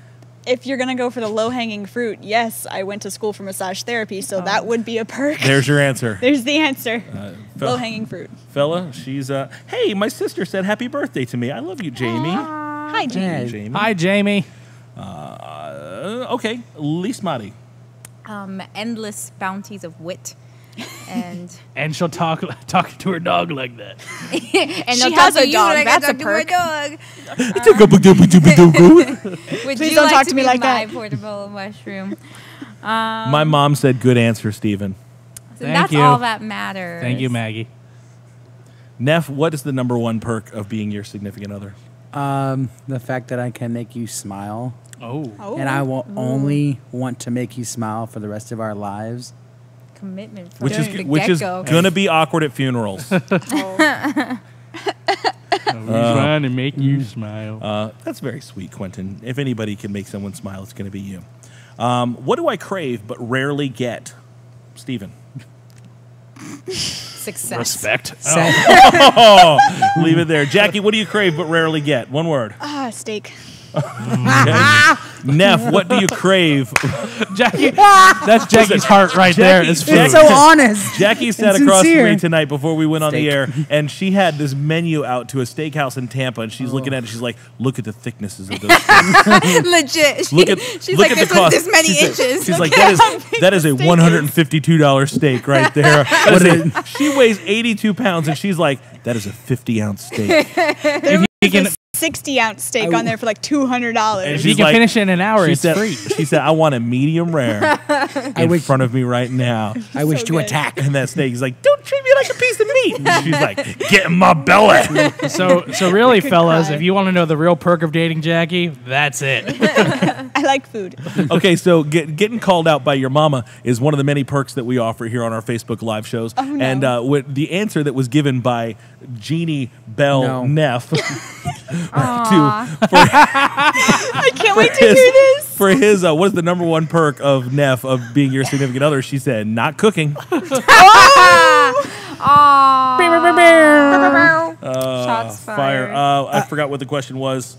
if you're going to go for the low-hanging fruit, yes, I went to school for massage therapy, so that would be a perk. There's your answer. There's the answer. Fel- Low-hanging fruit. Fella, she's hey, my sister said happy birthday to me. I love you, Jamie. Hi, Jamie. Yeah. Jamie. Hi, Jamie. Okay, Lismati. Endless bounties of wit. And she'll talk to her dog like that. and She they'll has talk a to you dog. like That's I a talk to my perk. dog. Would Please you don't like talk to me be like my that. portable mushroom? My mom said, "Good answer, Stephen." So Thank that's you. all that matters. Thank you, Maggie. Neff, what is the number one perk of being your significant other? The fact that I can make you smile, Oh. and I will only want to make you smile for the rest of our lives. Commitment from Which is the which is get-go. gonna be awkward at funerals. We're trying to make you smile. That's very sweet, Quentin. If anybody can make someone smile, it's going to be you. What do I crave but rarely get? Stephen. Success. Respect. Oh, leave it there. Jackie, what do you crave but rarely get? One word. Steak. Okay. Neff, what do you crave? Jackie, that's Jackie's heart right there. Is food. It's so honest. Jackie sat And across from sincere. me tonight before we went on the Steak. air, and she had this menu out to a steakhouse in Tampa, and she's looking at it. She's like, "Look at the thicknesses of those steaks. Legit. Look at She's look like at the this was cost." this many She said- inches. She's like, "That is a $152 steak right there." She weighs 82 pounds, and she's like, "That is a 50-ounce steak." He can, 60-ounce steak on there for like $200. if she's you can like- finish it in an hour, She it's said, free. "She said I want a medium rare in wish- front of me right now." I wish to good. attack. And that steak is like, "Don't treat me like a piece of meat." And she's like, "Get in my belly." So really, fellas, cry. if you want to know the real perk of dating Jackie, that's it. I like food. Okay, so getting called out by your mama is one of the many perks that we offer here on our Facebook live shows. Oh, no. And with the answer that was given by Jeannie Bell No. Neff I can't wait to hear this. for his what is the number one perk of Neff of being your significant other? She said, "Not cooking." Shots Fire. fired. I forgot what the question was.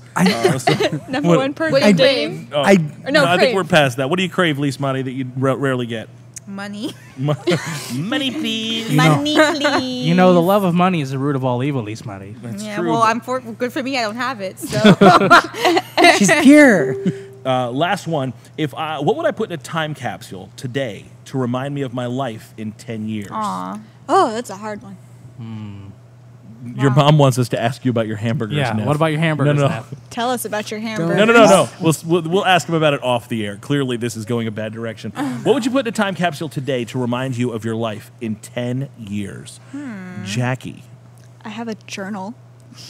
Number What- one perk What of you dating. Oh, I- no, I think crave. we're past that. What do you crave, least money, that you rarely get? Money. Money, please. Money, please. You know, the love of money is the root of all evil, least money. That's Yeah, true. well, good for me. I don't have it. So She's pure. Last one. What would I put in a time capsule today to remind me of my life in 10 years? Aw. Oh, that's a hard one. Your mom wants us to ask you about your hamburgers. Yeah. Neff. What about your hamburgers? No. Neff? Tell us about your hamburger. No. We'll ask him about it off the air. Clearly, this is going a bad direction. What would you put in a time capsule today to remind you of your life in 10 years? Jackie. I have a journal.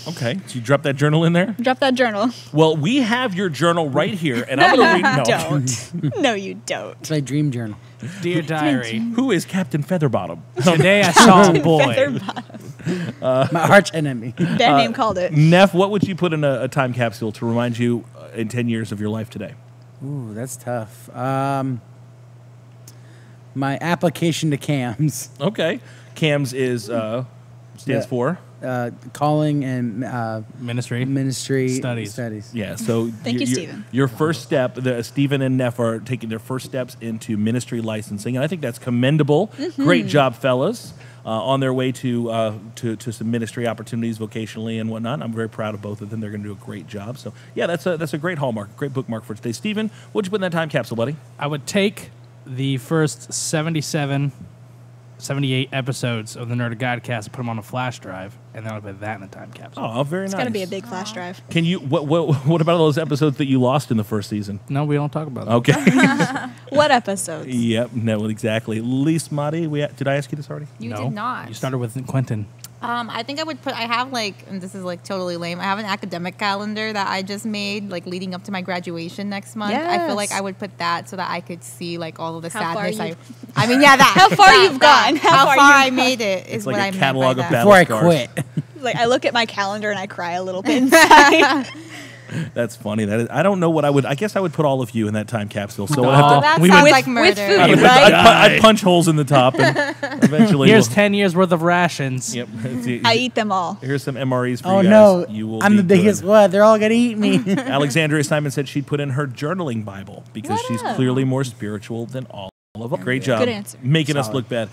Okay. So you drop that journal in there? Drop that journal. Well, we have your journal right here, and I'm going to read. No. Don't. No, you don't. It's my dream journal. Dear diary, Who is Captain Featherbottom? today I saw a boy. My arch enemy. That name called it. Neff, what would you put in a time capsule to remind you in 10 years of your life today? Ooh, that's tough. My application to CAMS, Okay. CAMS is stands Yeah. for? calling and Ministry. ministry Studies. Yeah, so Thank you, Stephen. Your first step, Stephen and Neff are taking their first steps into ministry licensing, and I think that's commendable. Great job, fellas, on their way to some ministry opportunities vocationally and whatnot. I'm very proud of both of them. They're going to do a great job. So yeah, that's a great hallmark, great bookmark for today. Stephen, what'd you put in that time capsule, buddy? I would take the first 77, 78 episodes of the Nerd Godcast and put them on a flash drive, and then I would put that in the time capsule. Oh, very It's nice. got to be a big flash drive. Can you? What about those episodes that you lost in the first season? No, we don't talk about that. Okay. What episodes? Yep. No. Exactly. Least Madi, did I ask you this already? you No. did not. You started with Quentin. I think I would put. I have and this is totally lame. I have an academic calendar that I just made leading up to my graduation next month. I feel like Yes. I would put that so that I could see all of the How far sadness. you've- I mean, yeah, that. How far that, you've that. gone. How far you've I gone. made it is It's like what a I meant catalog by of that. battle Before I scars. quit. Like I look at my calendar and I cry a little bit inside. That's funny. I don't know what I would. I guess I would put all of you in that time capsule. So Oh, I'd have to. That We sounds would- like with murder. food, I'd, right? I'd punch holes in the top, and eventually. Here's we'll- 10 years worth of rations. Yep. I eat them all. Here's some MREs for Oh you guys. no, You will I'm be the biggest good. one. They're all gonna eat me. Alexandria Simon said she'd put in her journaling Bible because she's clearly more spiritual than all of us. Great job. Good answer. Making us look bad.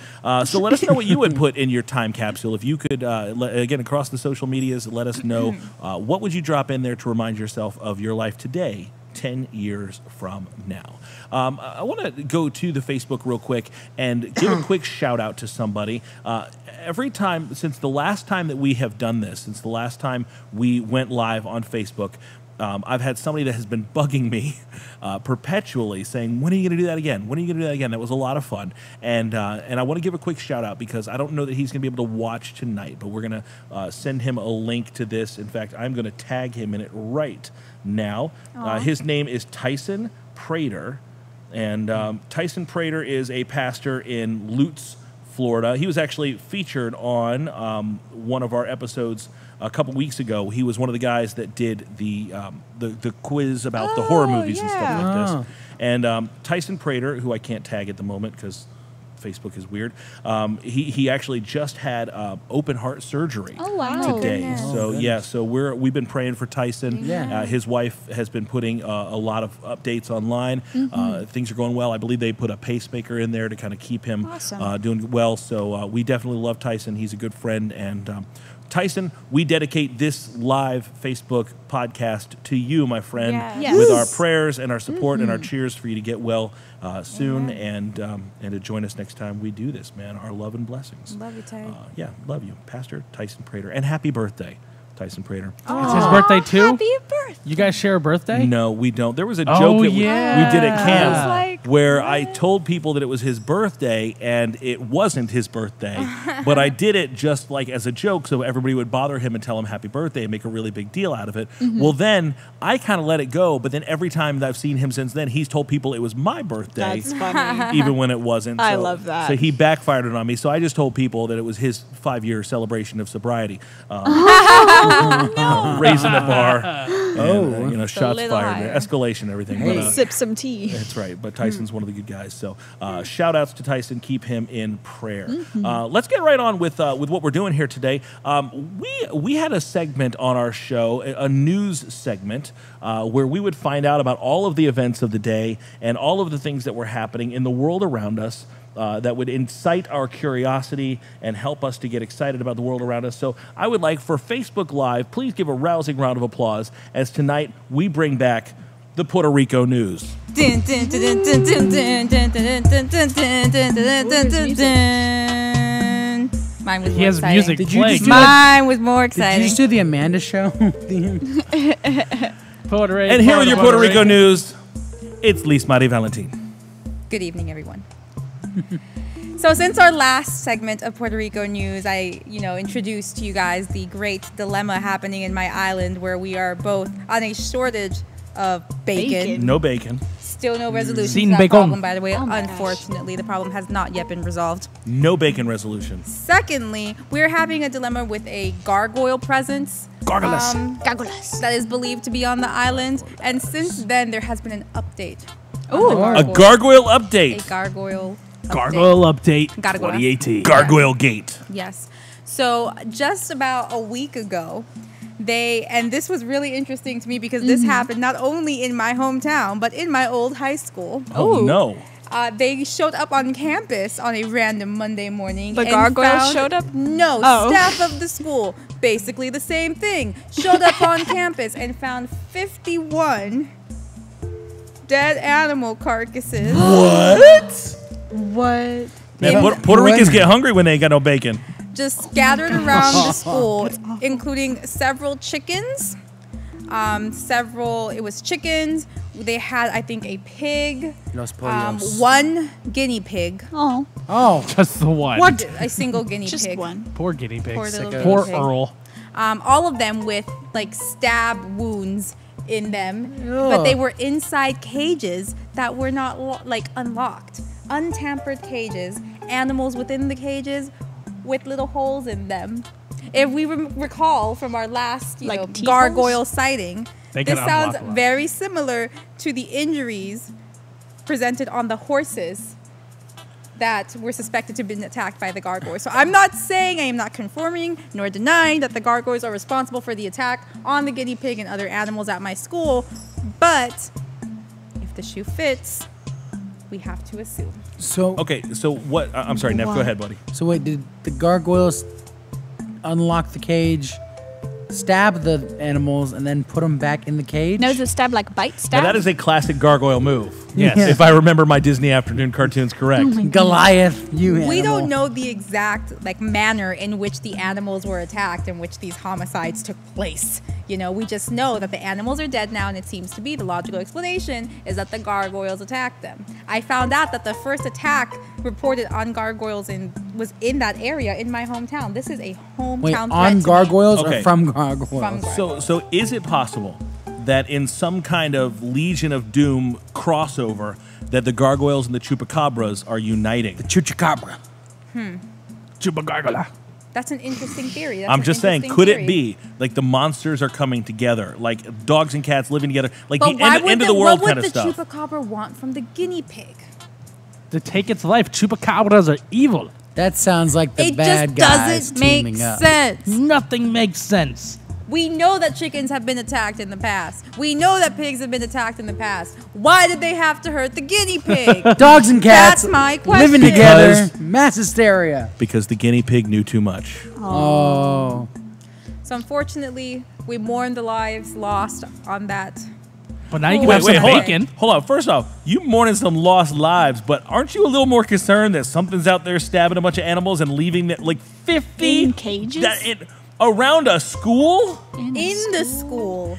So let us know what you would put in your time capsule. If you could, again, across the social medias, let us know what would you drop in there to remind yourself of your life today 10 years from now. I want to go to the Facebook real quick and give a quick shout out to somebody. Every time, since the last time that we have done this, since the last time we went live on Facebook, I've had somebody that has been bugging me perpetually saying, when are you going to do that again? When are you going to do that again? That was a lot of fun. And I want to give a quick shout out because I don't know that he's going to be able to watch tonight, but we're going to send him a link to this. In fact, I'm going to tag him in it right now. His name is Tyson Prater. And Tyson Prater is a pastor in Lutz, Florida. He was actually featured on one of our episodes a couple weeks ago. He was one of the guys that did the quiz about the horror movies and stuff like this. And Tyson Prater, who I can't tag at the moment because Facebook is weird, he actually just had open heart surgery today. Goodness. So we've been praying for Tyson. His wife has been putting a lot of updates online. Things are going well. I believe they put a pacemaker in there to kind of keep him doing well. So we definitely love Tyson. He's a good friend. And Tyson, we dedicate this live Facebook podcast to you, my friend, with our prayers and our support and our cheers for you to get well soon and to join us next time we do this, man. Our love and blessings. Love you, Ty. Love you, Pastor Tyson Prater. And happy birthday, Tyson Prater. It's his birthday too? Happy birthday. You guys share a birthday? No, we don't. There was a joke that we did at camp I was like, where I told people that it was his birthday, and it wasn't his birthday. But I did it just like as a joke, so everybody would bother him and tell him happy birthday and make a really big deal out of it. Well, then I kind of let it go, but then every time that I've seen him since then, he's told people it was my birthday. That's funny. Even when it wasn't. I So- love that. So he backfired it on me. So I just told people that it was his 5-year celebration of sobriety. Raising the bar. And, shots little fired. higher. Escalation, everything. Hey. But, Sip some tea. that's right. But Tyson's one of the good guys. So shout outs to Tyson. Keep him in prayer. Let's get right on with what we're doing here today. We had a segment on our show, a news segment, where we would find out about all of the events of the day and all of the things that were happening in the world around us. That would incite our curiosity and help us to get excited about the world around us. So I would like for Facebook Live, please give a rousing round of applause as tonight we bring back the Puerto Rico news. Mine was He more has exciting. music Did you playing. just do Mine was more Did you exciting. just do the Amanda show? Puerto Rico, And here with your Puerto Rico news, it's Liz Marie Valentin. Good evening, everyone. So since our last segment of Puerto Rico news, I, introduced to you guys the great dilemma happening in my island where we are both on a shortage of bacon. No bacon. Still no resolution Sin to that bacon. problem, by the way. Oh my gosh. Unfortunately, the problem has not yet been resolved. No bacon resolution. Secondly, we're having a dilemma with a gargoyle presence. Gargoyles. Gargoyles. That is believed to be on the island. And since then, there has been an update. Ooh. A gargoyle update. A gargoyle. Gargoyle update Gargoyle. 2018. Gargoyle Gate. Yes. So just about a week ago, and this was really interesting to me because this happened not only in my hometown, but in my old high school. Oh, Ooh. no. They showed up on campus on a random Monday morning. The and gargoyles showed up? No, Oh. staff of the school, basically the same thing, showed up on campus and found 51 dead animal carcasses. What? What? Man, Puerto Ricans get hungry when they ain't got no bacon. Just scattered around the school, including several chickens. It was chickens. They had, I think, a pig. Los pollos. One guinea pig. Oh, Oh, Just the one. What? A single guinea just pig. one. Poor guinea pig. Poor little guinea Poor pig. Earl. All of them with like stab wounds in them, but they were inside cages that were not unlocked, untampered cages. Animals within the cages with little holes in them. If we recall from our last, Like teeth gargoyle holes? sighting, They this can sounds unlock one. very similar to the injuries presented on the horses that were suspected to have been attacked by the gargoyles. So I'm not saying, I am not confirming nor denying that the gargoyles are responsible for the attack on the guinea pig and other animals at my school, but if the shoe fits, we have to assume. so Okay, so what? I'm sorry, Nev, go ahead, buddy. So wait, did the gargoyles unlock the cage stab the animals and then put them back in the cage? No, is it stab like bite stab? Now, that is a classic gargoyle move. Yes. Yeah. If I remember my Disney afternoon cartoons correct. Goliath, you We animal. don't know the exact manner in which the animals were attacked in which these homicides took place. We just know that the animals are dead now, and it seems to be the logical explanation is that the gargoyles attacked them. I found out that the first attack reported on gargoyles was in that area in my hometown. This is a hometown Wait, threat on to me. gargoyles Okay. or from gargoyles? From gargoyles. So is it possible that in some kind of Legion of Doom crossover that the gargoyles and the chupacabras are uniting? Chupacabra. Chupagargola. That's an interesting theory. That's I'm an just saying, interesting could theory. it be like the monsters are coming together, like dogs and cats living together, like But the why end, would end of the world kind of what would stuff? the chupacabra want from the guinea pig? To take its life, chupacabras are evil. That sounds like the It bad just guys doesn't make teaming up. sense. Nothing makes sense. We know that chickens have been attacked in the past. We know that pigs have been attacked in the past. Why did they have to hurt the guinea pig? Dogs and cats That's my living question. together. Because- Mass hysteria. Because the guinea pig knew too much. Oh. So unfortunately, we mourn the lives lost on that. But now you can Wait, have some hold on. bacon. Hold on. First off, you mourning some lost lives, but aren't you a little more concerned that something's out there stabbing a bunch of animals and leaving them like 50 In cages? around a school? In the school.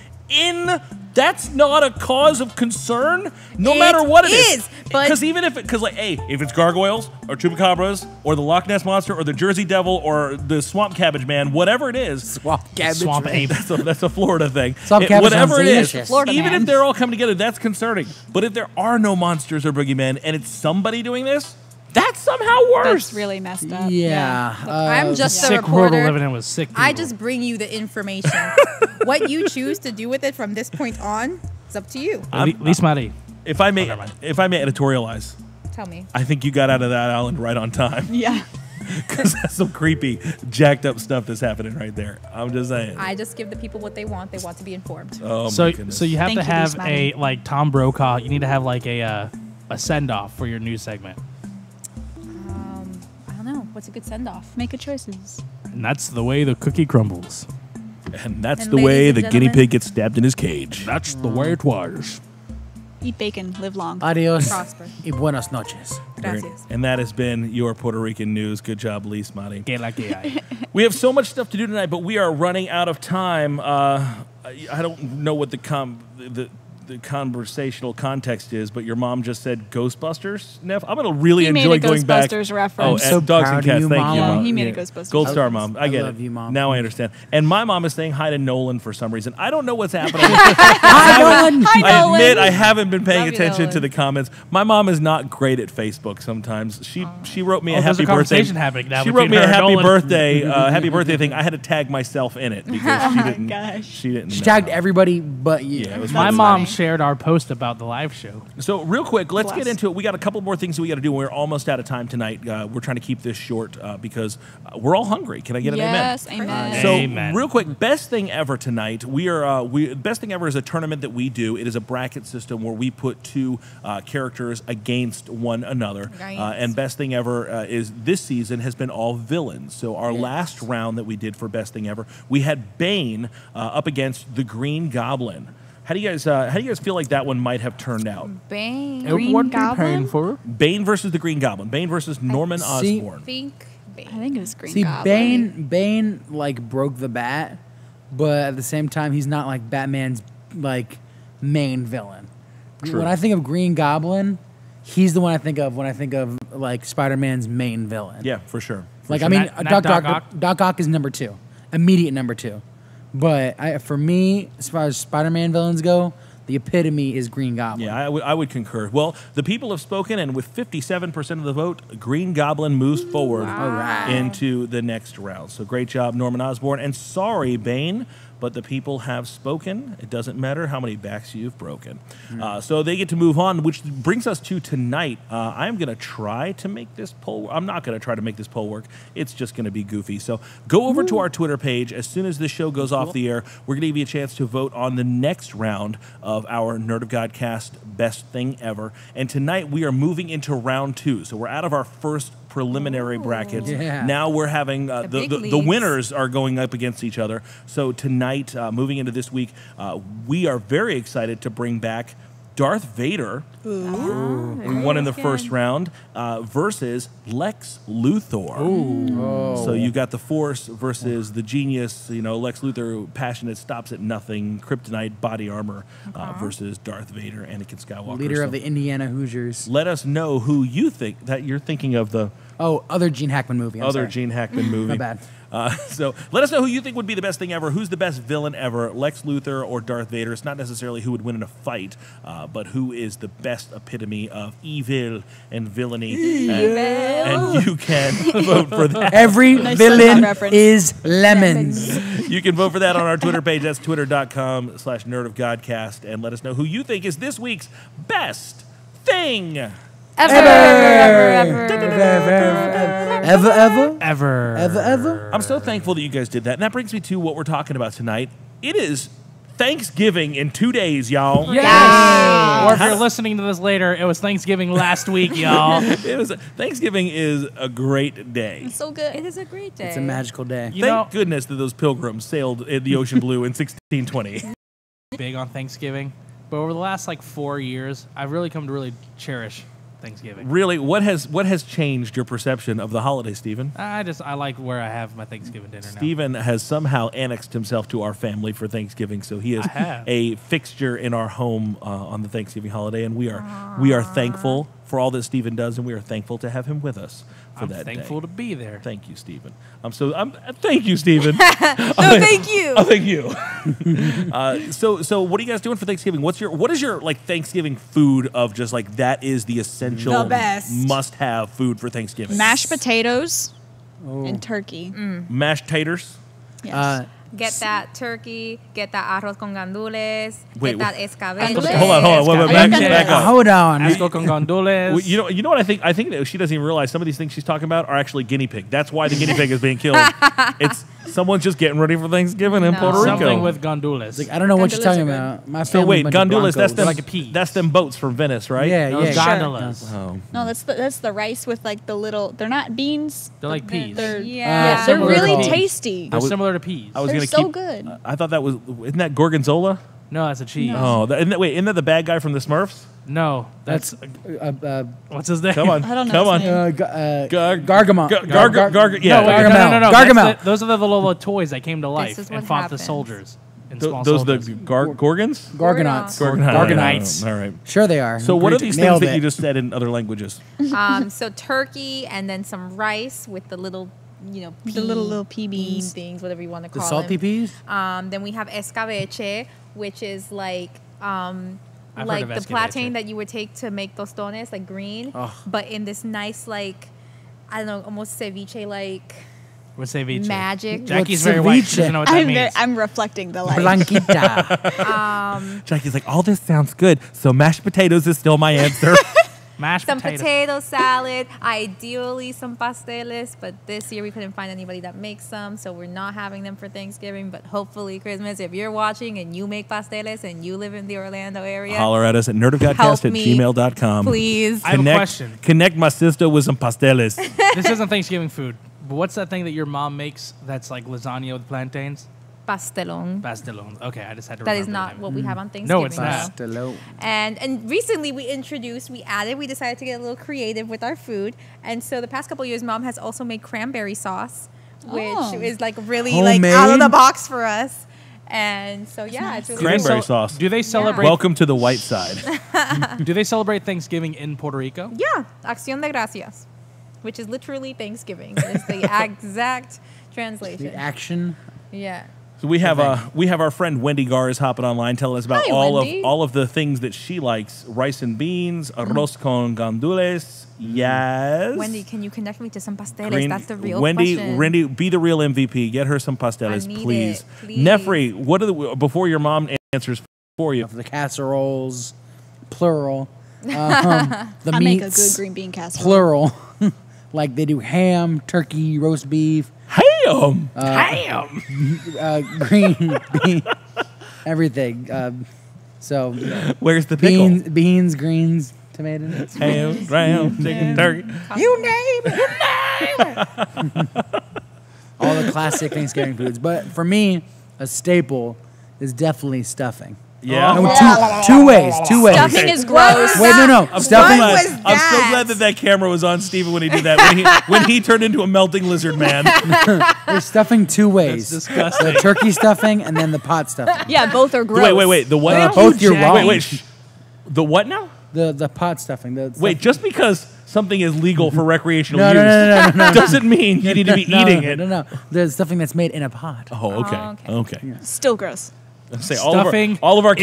That's not a cause of concern, no It matter what it is. is, but- Because even if if it's gargoyles or chupacabras or the Loch Ness monster or the Jersey Devil or the swamp cabbage man, whatever it is, Swamp cabbage. Swamp man. ape. that's a Florida thing. Swamp cabbage Whatever sounds it is, delicious. Florida even man. if they're all coming together, that's concerning. But if there are no monsters or boogeymen and it's somebody doing this, that's somehow worse. That's really messed up. Yeah. I'm just a Sick world we're reporter. living in with sick people. I just bring you the information. What you choose to do with it from this point on is up to you. Least Maddie. If I may, never mind. editorialize, Tell me. I think you got out of that island right on time. Yeah. Because that's some creepy, jacked up stuff that's happening right there. I'm just saying. I just give the people what they want. They want to be informed. Oh, my So goodness. you have Thank to you, have Least Maddie. a Tom Brokaw. You need to have a send off for your news segment, I don't know. What's a good send off? Make good choices. and that's the way the cookie crumbles. And that's And the way ladies the and guinea gentlemen- pig gets stabbed in his cage. That's the way it was. Eat bacon, live long. Adios Prosper. y buenas noches. Gracias. And that has been your Puerto Rican news. Good job, Lise Mati. Que la que hay. We have so much stuff to do tonight, but we are running out of time. I don't know what the conversational context is, but your mom just said Ghostbusters, Neff. I'm going to really He made enjoy a going back. Ghostbusters reference. Oh, so and Dogs proud and of Cats. you, Thank Mom. you, Yeah, Mom. he made a Ghostbusters Gold Star, reference. Mom. I get love it. you, Mom. Now I understand. And my mom is saying hi to Nolan for some reason. I don't know what's happening. Hi, Nolan. Hi, I Nolan. admit I haven't been paying Love you, attention to Nolan. the comments. My mom is not great at Facebook sometimes. She wrote me a Oh, there's happy a birthday. conversation happening now She wrote between me a her and happy Nolan. birthday thing. I had to tag myself in it because she didn't. gosh. She didn't. She know. tagged everybody but you. Yeah, it was My funny. mom funny. shared our post about the live show. So real quick, let's get Bless. into it. We got a couple more things that we got to do. We're almost out of time tonight. We're trying to keep this short because we're all hungry. Can I get an Yes, amen? amen. So Amen. real quick, best thing ever tonight. Best thing ever is a tournament that we do. It is a bracket system where we put two characters against one another. Nice. And best thing ever is this season has been all villains. So our last round that we did for best thing ever, we had Bane up against the Green Goblin. How do you guys feel like that one might have turned out? Bang. Green What Goblin? for? Bane versus the Green Goblin. Bane versus Norman See- Osborn. Think Bane. I think it was Green See, Goblin. Bane like broke the bat, but at the same time, he's not like Batman's like main villain. True. When I think of Green Goblin, he's the one I think of when I think of like Spider-Man's main villain. Yeah, for sure. Like sure. I mean, Not Doc Doc Ock? Doc Ock is number 2, immediate number 2. But for me, as far as Spider-Man villains go, the epitome is Green Goblin. Yeah, I would concur. Well, the people have spoken, and with 57% of the vote, Green Goblin moves forward into the next round. So great job, Norman Osborn. And sorry, Bane, but the people have spoken. It doesn't matter how many backs you've broken. So they get to move on, which brings us to tonight. I'm going to try to make this poll. I'm not going to try to make this poll work. It's just going to be goofy. So go over to our Twitter page. As soon as this show goes off the air, we're going to give you a chance to vote on the next round of our Nerd of Godcast Best Thing Ever. And tonight we are moving into round 2. So we're out of our first preliminary brackets. Yeah. Now we're having big the leagues. winners are going up against each other. So tonight, moving into this week, we are very excited to bring back Darth Vader, who won in the first round, versus Lex Luthor. So you've got the Force versus the genius, Lex Luthor, passionate, stops at nothing, kryptonite, body armor, versus Darth Vader, Anakin Skywalker. Leader So of the Indiana Hoosiers. let us know who you think that you're thinking of the Other Gene Hackman movie. I'm other sorry. Gene Hackman movie. My bad. So let us know who you think would be the best thing ever. Who's the best villain ever? Lex Luthor or Darth Vader? It's not necessarily who would win in a fight, but who is the best epitome of evil and villainy. And you can vote for that. Every Nice villain SpongeBob reference. is lemons. You can vote for that on our Twitter page. That's twitter.com/Nerd of Godcast. And let us know who you think is this week's best thing. Ever. I'm so thankful that you guys did that. And that brings me to what we're talking about tonight. It is Thanksgiving in 2 days, y'all. Yes. Or if you're listening to this later, it was Thanksgiving last week, y'all. Thanksgiving is a great day. So good. It is a great day. It's a magical day. You know, Thank goodness that those pilgrims sailed in the ocean blue in 1620. big on Thanksgiving, but over the last 4 years, I've really come to really cherish Thanksgiving. Really, what has changed your perception of the holiday, Stephen? I like where I have my Thanksgiving dinner now. Stephen has somehow annexed himself to our family for Thanksgiving, so he is I have. a fixture in our home on the Thanksgiving holiday, and we are thankful for all that Stephen does, and we are thankful to have him with us for I'm that thankful day. to be there. Thank you, Stephen. Thank you, Stephen. No, thank you. Oh, thank you. So what are you guys doing for Thanksgiving? What is your Thanksgiving food of just that is the essential The best. must-have food for Thanksgiving? Mashed potatoes and turkey. Mashed taters. Yes. Get that turkey, get that arroz con gandules, Wait, get that escabeche. Hold on. Wait, back up. Hold on. Asco con gandules. Well, you know what I think? I think that she doesn't even realize some of these things she's talking about are actually guinea pig. That's why the guinea pig is being killed. It's someone's just getting ready for Thanksgiving in No. Puerto Rico. Something with gandules. I don't know what you're Gandules talking are good. about. My So family's wait, a bunch of gondolas. That's Broncos. them. Like a pea. That's them boats from Venice, right? Yeah, Those yeah. gondolas. Oh. No, that's the rice with the little. They're not beans. They're like peas. They're Yeah. they're Similar really to peas. tasty. They're was- similar to peas. I was They're gonna so keep. good. I thought that isn't that gorgonzola? No, that's a cheese. Oh, isn't that the bad guy from the Smurfs? No, that's what's his name? Come on, I don't know come his on. name. Gargamel. Yeah, No, wait, Gargamel. no. Gargamel. That's those are the little toys that came to life is and what fought happens. the soldiers. And Th- small those soldiers. the Gorgons. Gorgonauts. Gorgonites. All right. Sure they are. So what are these things Nailed that you it. just said in other languages? So turkey and then some rice with the little, The little pea bean beans. things, whatever you want to The call salty them. peas? Then we have escabeche, which is I've heard like of the escabeche. plantain that you would take to make tostones, like green, Ugh. but in this nice I don't know, almost ceviche like What's ceviche? magic. Jackie's What's very white. ceviche? She doesn't know what that means. I'm reflecting the life. Blanquita. Jackie's like, all this sounds good, so mashed potatoes is still my answer. Mashed Some potatoes. potato salad, ideally some pasteles, but this year we couldn't find anybody that makes some, so we're not having them for Thanksgiving, but hopefully Christmas. If you're watching and you make pasteles and you live in the Orlando area, Holler at us at Help me, nerdofgodcast@gmail.com. please. I have a question. Connect my sister with some pasteles. This isn't Thanksgiving food, but what's that thing that your mom makes that's like lasagna with plantains? Pastelón. Pastelón. Okay, I just had to That remember is the not name. what we have on Thanksgiving. No, it's not. though. And recently we decided to get a little creative with our food. And so the past couple of years, Mom has also made cranberry sauce, which Oh. is really Homemade? out of the box for us. And so yeah, it's really Cranberry cool. sauce. Do they celebrate? Welcome to the white side. Do they celebrate Thanksgiving in Puerto Rico? Yeah, Acción de Gracias, which is literally Thanksgiving. It's the exact translation. The action. Yeah. So we have our friend Wendy Gar is hopping online, telling us about Hi, Wendy. all of the things that she likes: rice and beans, arroz con gandules. Yes. Wendy, can you connect me to some pasteles? Green- That's the real Wendy, question. Wendy, be the real MVP. Get her some pasteles, I need please. it, please. Nefri, what are before your mom answers for you? Of the casseroles, plural. The I make a meats, good green bean casserole. plural. Like they do ham, turkey, roast beef, Ham. green bean, everything. So Where's the pickle? beans, greens, tomato. Ham, ground, chicken, turkey. You name it. All the classic Thanksgiving foods. But for me, a staple is definitely stuffing. Yeah. No, two ways. Stuffing is gross. Wait, no. I'm Stuffing. I'm so glad that camera was on Steven when he did that. When he turned into a melting lizard man. There's stuffing two ways. That's disgusting. The turkey stuffing and then the pot stuffing. Yeah, both are gross. Wait. The what? Well, both you're wrong. Wait. The what now? The pot stuffing. Wait, just because something is legal for recreational use No. doesn't mean you need to be eating it. No. There's stuffing that's made in a pot. Oh, okay. Yeah. Still gross. Say Stuffing all of our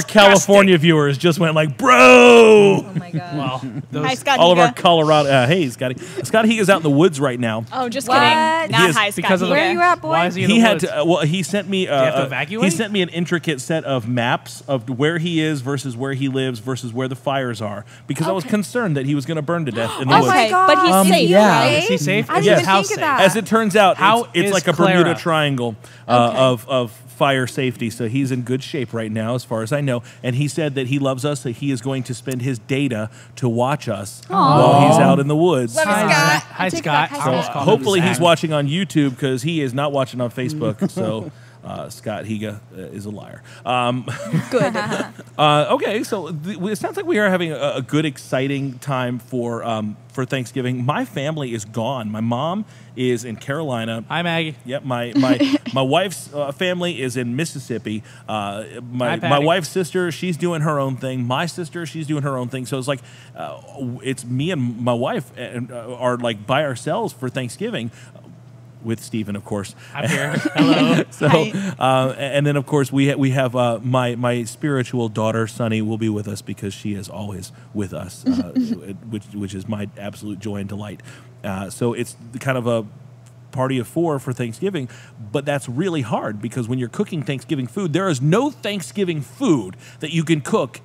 California viewers just went like, bro. Oh my god. Well, Hi, Scott. All of our Higa. Colorado. Hey, Scotty. Scott Higa's out in the woods right now. Oh, just What? kidding. He Not is- hi, Scott. because of the- Higa. Where are you at, boy? why is he in He the had woods? to. He sent me. you have to evacuate? He sent me an intricate set of maps of where he is versus where he lives versus where the fires are because I was concerned that he was going to burn to death in the Oh woods. my god. but he's safe, yeah. right? Is he safe? I Is didn't his even house think of safe? that. As it turns out, How it's is like a Clara? Bermuda Triangle of fire safety. So he's in good shape right now, as far as I know. And he said that he loves us, that he is going to spend his data to watch us while he's out in the woods. Love you, Hi, Scott. Hi, I take it Scott. back. Hi, I almost Scott. called him Hopefully he's Zach. watching on YouTube because he is not watching on Facebook. So Scott Higa is a liar. Good. Okay, so it sounds like we are having a good, exciting time for Thanksgiving. My family is gone. My mom is in Carolina. Hi, Maggie. Yep, my wife's family is in Mississippi. My Patty. wife's sister, she's doing her own thing. My sister, she's doing her own thing. So it's like it's me and my wife are like by ourselves for Thanksgiving. With Stephen, of course. I'm here. Hello. So, and then of course we have my spiritual daughter Sunny will be with us because she is always with us, which is my absolute joy and delight. So it's kind of a party of four for Thanksgiving, but that's really hard because when you're cooking Thanksgiving food, there is no Thanksgiving food that you can cook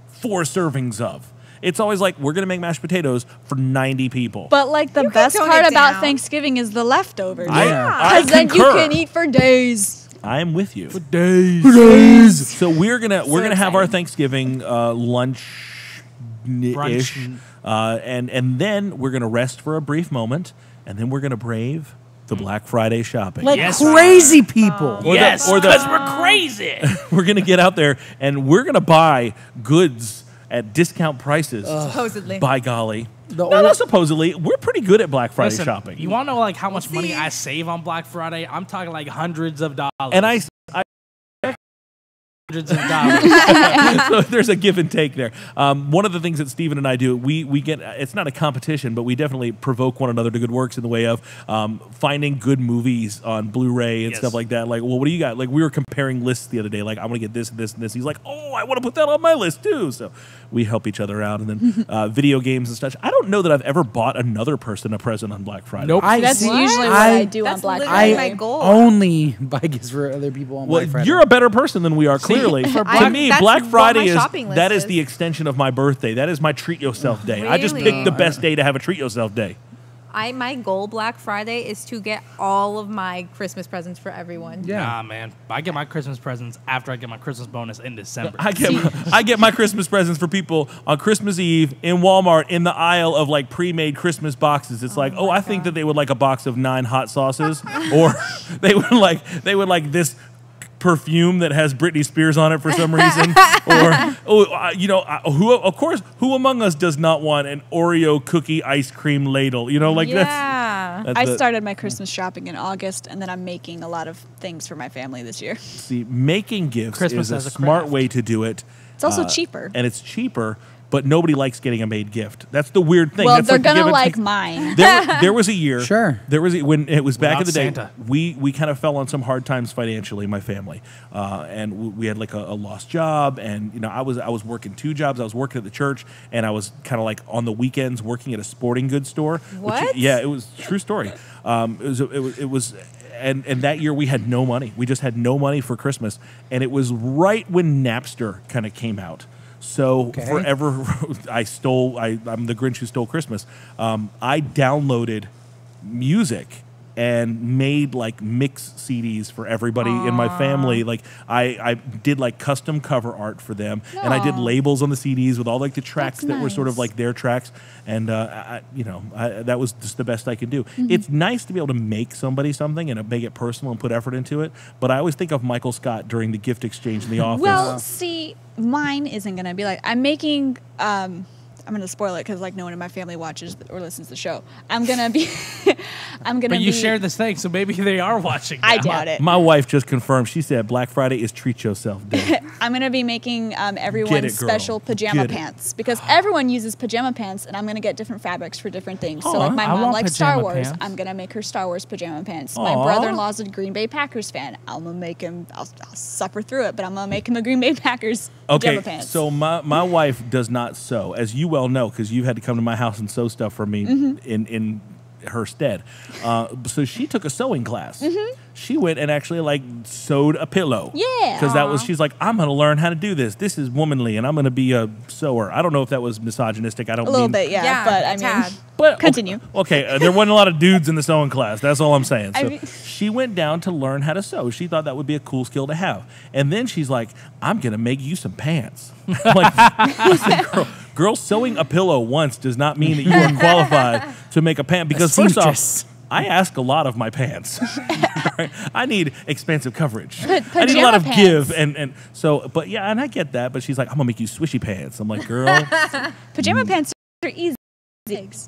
4 servings of. It's always like, we're going to make mashed potatoes for 90 people. But like the You can best tone part it about down. Thanksgiving is the leftovers. I Because then you concur. can eat for days. I am with you. Days. So we're gonna have our exciting. Thanksgiving lunch ish, Brunch. and then we're gonna rest for a brief moment, and then we're gonna brave the Black Friday shopping. Like Yes, crazy people. Or yes, the- because we're crazy. we're gonna get out there and we're gonna buy goods at discount prices. Supposedly. By golly, The no, old- supposedly we're pretty good at Black Friday Listen, shopping. you want to know like how much money see. I save on Black Friday? I'm talking like hundreds of dollars. and I hundreds of dollars. so there's a give and take there. One of the things that Steven and I do, we get, it's not a competition, but we definitely provoke one another to good works in the way of finding good movies on Blu-ray and Yes. stuff like that. Like, well, what do you got? Like, we were comparing lists the other day. Like, I want to get this and this and this. He's like, oh, I want to put that on my list too. So we help each other out. And then video games and such. I don't know that I've ever bought another person a present on Black Friday. Nope. That's see, usually what I do on That's Black literally Friday. my goal. only buy gifts for other people on Well, Black Friday. you're a better person than we are, clearly. To Black- me, that's Black what Friday my is shopping list that is is. the extension of my birthday. That is my treat yourself day. I just Really? picked the best day to have a treat yourself day. My goal Black Friday is to get all of my Christmas presents for everyone. Yeah. Nah, man. I get my Christmas presents after I get my Christmas bonus in December. I get my Christmas presents for people on Christmas Eve in Walmart in the aisle of like pre-made Christmas boxes. It's like, oh, I think that they would like a box of 9 hot sauces, or they would like this perfume that has Britney Spears on it for some reason, or who among us does not want an Oreo cookie ice cream ladle? You know, like Yeah. that's I the- started my Christmas shopping in August, and then I'm making a lot of things for my family this year. See, making gifts Christmas is a as a smart craft. way to do it. It's also cheaper. And it's cheaper, but nobody likes getting a made gift. That's the weird thing. Well, That's they're like the gonna give and like take. mine. There was a year. Sure. There was when it was back in Without the day. Santa. We kind of fell on some hard times financially, my family, and we had like a lost job, and I was working 2 jobs. I was working at the church, and I was kind of like on the weekends working at a sporting goods store. What? Yeah, it was a true story. It was. And that year we had no money. We just had no money for Christmas, and it was right when Napster kind of came out. So Okay. forever, I'm the Grinch who stole Christmas. I downloaded music and made like mix CDs for everybody in my family. Like I did like custom cover art for them, and I did Aw. labels on the CDs with all like the tracks That's that were sort of nice. like their tracks, and that was just the best I could do. It's nice to be able to make somebody something and make it personal and put effort into it, but I always think of Michael Scott during the gift exchange in the office. Well, see, mine isn't gonna be like I'm making. I'm gonna spoil it because like no one in my family watches or listens to the show. I'm gonna be. But you shared this thing, so maybe they are watching. I now. doubt it. My wife just confirmed. She said Black Friday is treat yourself day. I'm gonna be making Get everyone's it, girl. special pajama Get it. pants because everyone uses pajama pants, and I'm gonna get different fabrics for different things. So Aw, like my I mom want likes Star pajama Wars. pants. I'm gonna make her Star Wars pajama pants. Aw. My brother-in-law's a Green Bay Packers fan. I'm gonna make him. I'll suffer through it, but I'm gonna make him a Green Bay Packers Okay, pajama pants. so my wife does not sew, as you well know, because you had to come to my house and sew stuff for me in her stead. So she took a sewing class. She went and actually like sewed a pillow. Yeah. Because that was, she's like, I'm going to learn how to do this. This is womanly, and I'm going to be a sewer. I don't know if that was misogynistic. I don't a little mean, bit, yeah. Yeah, But a I mean, tad. But Continue. Okay, there wasn't a lot of dudes in the sewing class. That's all I'm saying. So I mean- she went down to learn how to sew. She thought that would be a cool skill to have. And then she's like, I'm going to make you some pants. I'm like, listen, girl, sewing a pillow once does not mean that you are qualified to make a pant. Because first seamstress. off, I ask a lot of my pants. Right? I need expansive coverage. I need a pajama lot of pants. give. And so, but yeah, and I get that. But she's like, I'm going to make you swishy pants. I'm like, girl. pajama pants are easy.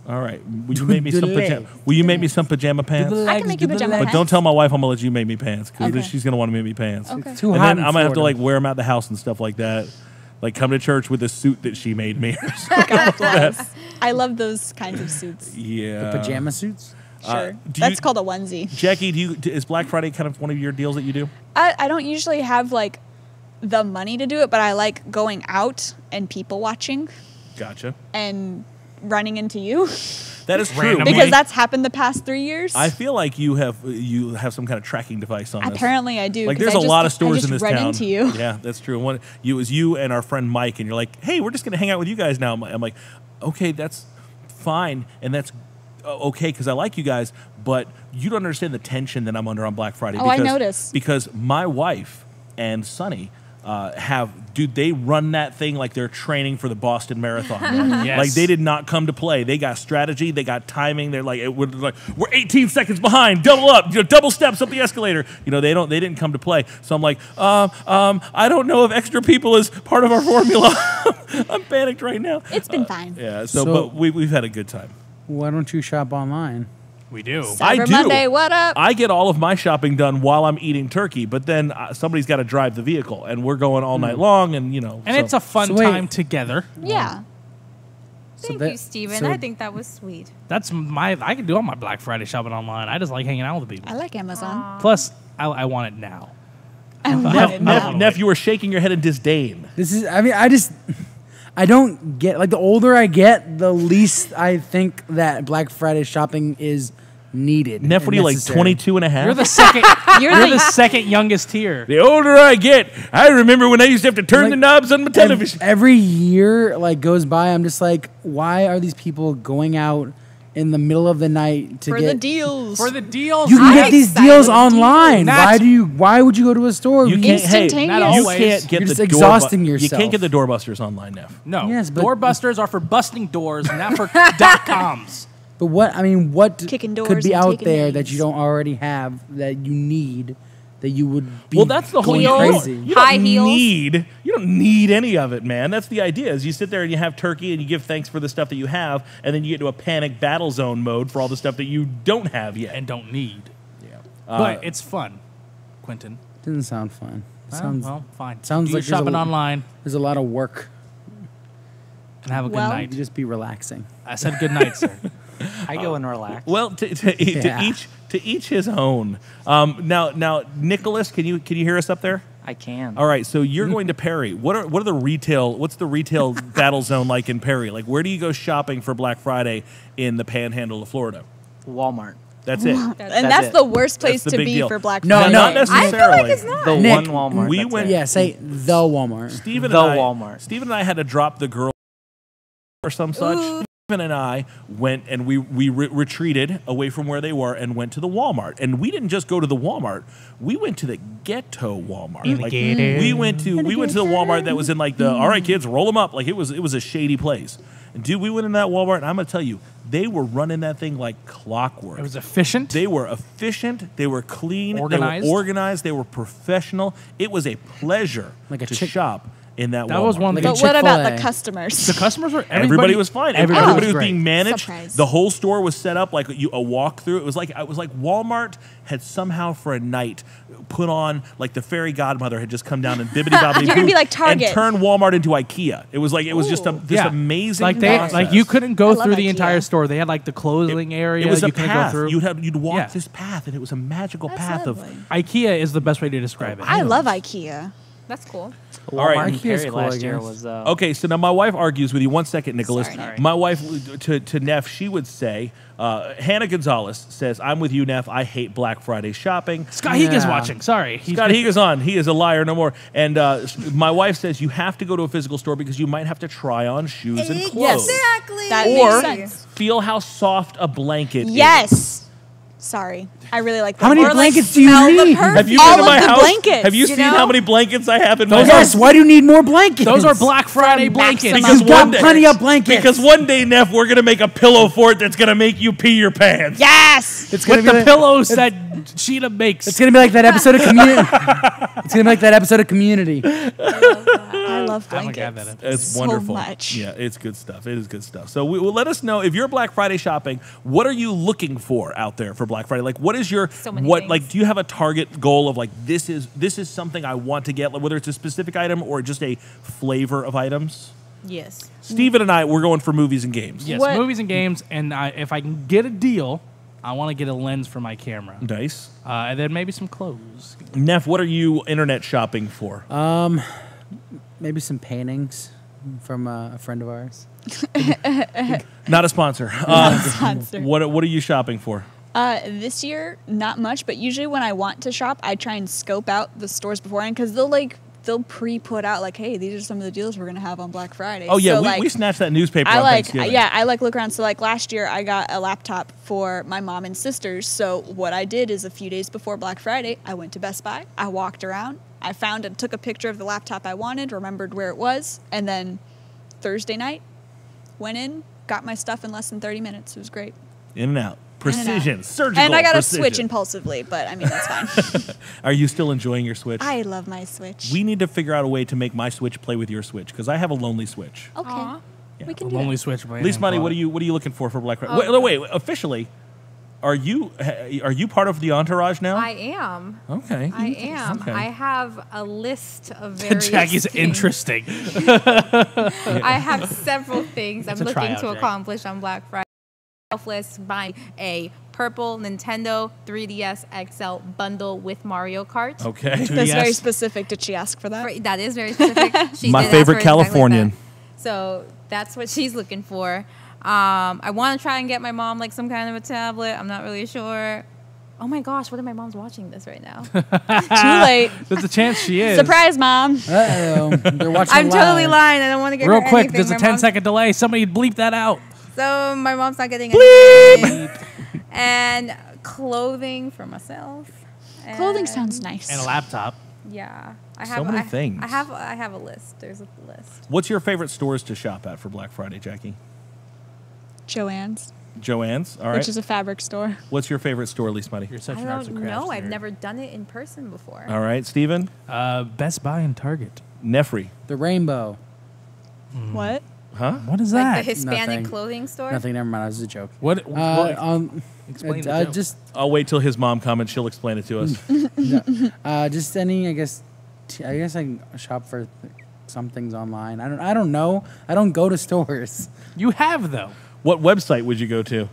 All right. Will you make me some pajama? Will you make me some pajama pants? I can make you pajama But pants. don't tell my wife I'm gonna let you make me pants because Okay. she's gonna want to make me pants. Okay. Too And hot then in I'm gonna have to Florida. like wear them out the house and stuff like that. Like come to church with a suit that she made me. Or something. God bless. I love those kinds of suits. Yeah. Pajama suits. Sure. do That's you- called a onesie. Jackie, is Black Friday kind of one of your deals that you do? I don't usually have like the money to do it, but I like going out and people watching Gotcha. and running into you That is true. Randomly. because that's happened the past 3 years. I feel like you have some kind of tracking device on this. Apparently I do. Like 'cause there's I a just- lot of I stores just in this run town. into you. Yeah, that's true. It was you and our friend Mike, and you're like, "Hey, we're just gonna hang out with you guys now." I'm like, "Okay, that's fine, and that's okay because I like you guys, but you don't understand the tension that I'm under on Black Friday." Oh, I notice. Because my wife and Sonny they run that thing like they're training for the Boston Marathon. man. Yes. Like they did not come to play. They got strategy. They got timing. They're like, we're 18 seconds behind. Double up. Double steps up the escalator. They didn't come to play. So I'm like, I don't know if extra people is part of our formula. I'm panicked right now. It's been fine. Yeah. So- But we've had a good time. Why don't you shop online? We do. I Cyber do. Monday, what up? I get all of my shopping done while I'm eating turkey, but then somebody's got to drive the vehicle, and we're going all night long, and And so- it's a fun So wait. time together. Yeah. Thank that- you, Steven. so- I think that was sweet. That's I can do all my Black Friday shopping online. I just like hanging out with people. I like Amazon. Plus, I want it now. I want Neff, it no. now. Neff, you were shaking your head in disdain. This is. I mean, I don't get. Like the older I get, the least I think that Black Friday shopping is needed. Neff, what and are you, like necessary. 22 and a half? You're the second. You're you're the- the second youngest here. The older I get, I remember when I used to have to turn Like, the knobs on my television. Every year like goes by, I'm just like, why are these people going out in the middle of the night to For get the deals. For the deals, You can I'm get these excited. deals online. That's- Why would you go to a store? You You can't, hey, Instantaneous. Not you always. can't get You're the just exhausting You yourself. can't get the doorbusters online, Neff. no. Yes, but- Doorbusters are for busting doors, not for .coms. But what Kicking doors could be and out taking there names. that you don't already have that you need that you would be Well, that's the whole going Heels. crazy. You High don't heels. you don't need any of it, man. That's the idea. Is you sit there and you have turkey and you give thanks for the stuff that you have, and then you get to a panic battle zone mode for all the stuff that you don't have yet. And don't need. Yeah. But it's fun, Quentin. Doesn't sound fun. Well, Sounds well, fine. sounds do like your there's a shopping lo- online there's a lot of work. and have a good Well- night. You just be relaxing. I said good night, sir. I go and relax. Well, Yeah. to each his own. Now, Nicholas, can you hear us up there? I can. All right, so you're going to Perry. What's the retail battle zone like in Perry? Like, where do you go shopping for Black Friday in the Panhandle of Florida? Walmart. That's it. and That's that's it. the worst That's place the to big be deal. for Black No, Friday. no. not necessarily. I feel like it's not. The Nick, one Walmart. we that's went- it. Yeah, say the Walmart. Stephen The and I, Walmart. Stephen and I had to drop the girl or some such. Ooh. and I went and we retreated away from where they were and went to the Walmart. And we didn't just go to the Walmart; we went to the ghetto Walmart. We went to the Walmart that was in like the all right, kids, roll them up. Like it was a shady place. And dude, we went in that Walmart, and I'm gonna tell you, they were running that thing like clockwork. It was efficient. They were efficient. They were clean. Organized. They were organized. They were professional. It was a pleasure to shop in that Walmart. That was one thing. But what about the customers? The customers were everybody was fine. Everybody was being managed. Surprise. The whole store was set up like a walkthrough. It was like Walmart had somehow for a night put on like the fairy godmother had just come down and bibbity bobbity You're gonna be like Target. and turned Walmart into IKEA. It was just amazing. Like process. you couldn't go I love through the IKEA. entire store. They had like the clothing area. It was a you couldn't go path. through. You'd walk this path, and it was a magical path of. IKEA is the best way to describe it. I love IKEA. That's cool. All right. Walmart in Ikea's Perry cool, I last year guess. was Okay, so now my wife argues with you. 1 second, Nicholas. Sorry. My wife, to Neff, she would say, Hannah Gonzalez says, I'm with you, Neff. I hate Black Friday shopping. Scott Higa's watching. Sorry. Scott Higa's on. He is a liar no more. And my wife says you have to go to a physical store because you might have to try on shoes and clothes. Exactly. That Or makes sense. feel how soft a blanket is. Yes. Sorry, I really like that. How many Or, like, blankets do you smell the need? perfume. Have you All been to my of the house? blankets, Have you seen how many blankets I have in my house? Yes. Why do you need more blankets? Those are Black Friday blankets. maximum. You've got plenty of blankets. Because one day, Neff, we're going to make a pillow fort that's going to make you pee your pants. Yes. It's gonna With be the like- pillows that Sheeta makes. It's gonna be like that episode of Community. It's gonna be like that episode of Community. I love I haven't got blankets. that. It's So wonderful. much. Yeah, it's good stuff. It is good stuff. So let us know if you're Black Friday shopping. What are you looking for out there for Black Friday? Like, what is your many what? things. Like, do you have a target goal of like this is something I want to get? Like, whether it's a specific item or just a flavor of items. Yes. Steven and I, we're going for movies and games. Yes, What- movies and games. And if I can get a deal, I want to get a lens for my camera. Nice. And then maybe some clothes. Neff, what are you internet shopping for? Maybe some paintings from a friend of ours. Not a sponsor. Sponsor. What are you shopping for? This year, not much, but usually when I want to shop, I try and scope out the stores beforehand because they'll pre-put out like, hey, these are some of the deals we're gonna have on Black Friday. Oh yeah, So, we snatched that newspaper I on like, Thanksgiving. I like look around. So like last year, I got a laptop for my mom and sisters. So what I did is a few days before Black Friday, I went to Best Buy. I walked around. I found and took a picture of the laptop I wanted, remembered where it was, and then Thursday night, went in, got my stuff in less than 30 minutes. It was great. In and out. Precision, surgical. And I got precision. a Switch impulsively, but I mean, that's fine. Are you still enjoying your Switch? I love my Switch. We need to figure out a way to make my Switch play with your Switch because I have a lonely Switch. Okay. Aw. We can A do lonely that. switch. Least money. What are you looking for Black Friday? Wait, officially, are you part of the entourage now? I am. Okay. I am. Okay. I have a list of various Jackie's things. interesting. I have several things I'm It's a looking tryout, to Jackie. accomplish on Black Friday. List buying a purple Nintendo 3DS XL bundle with Mario Kart. Okay. That's very Yes. specific. Did she ask for that? That is very specific. She My did ask favorite for exactly Californian. that. So that's what she's looking for. I want to try and get my mom like some kind of a tablet. I'm not really sure. Oh my gosh, what if my mom's watching this right now? Too late. There's a chance she is. Surprise, Mom. Uh-oh. They're watching I'm totally live. lying. I don't want to get Real her quick, anything. there's a My 10-second delay. Somebody bleep that out. So my mom's not getting anything. And clothing for myself. Clothing And- sounds nice. And a laptop. Yeah, I So have many I, things. I have a list. There's a list. What's your favorite stores to shop at for Black Friday, Jackie? Joann's, Joann's. All right. which is a fabric store. What's your favorite store, Least Money? You're such I an arts and don't crafts know. I've nerd. never done it in person before. All right, Steven? Best Buy and Target. Nefri. The rainbow. What? Huh? What is Like that? the Hispanic Nothing. clothing store. Nothing. Never mind. That was a joke. What? Explain the joke. Just I'll wait till his mom comments. She'll explain it to us. just any. I guess I can shop for some things online. I don't know. I don't go to stores. You have though. What website would you go to?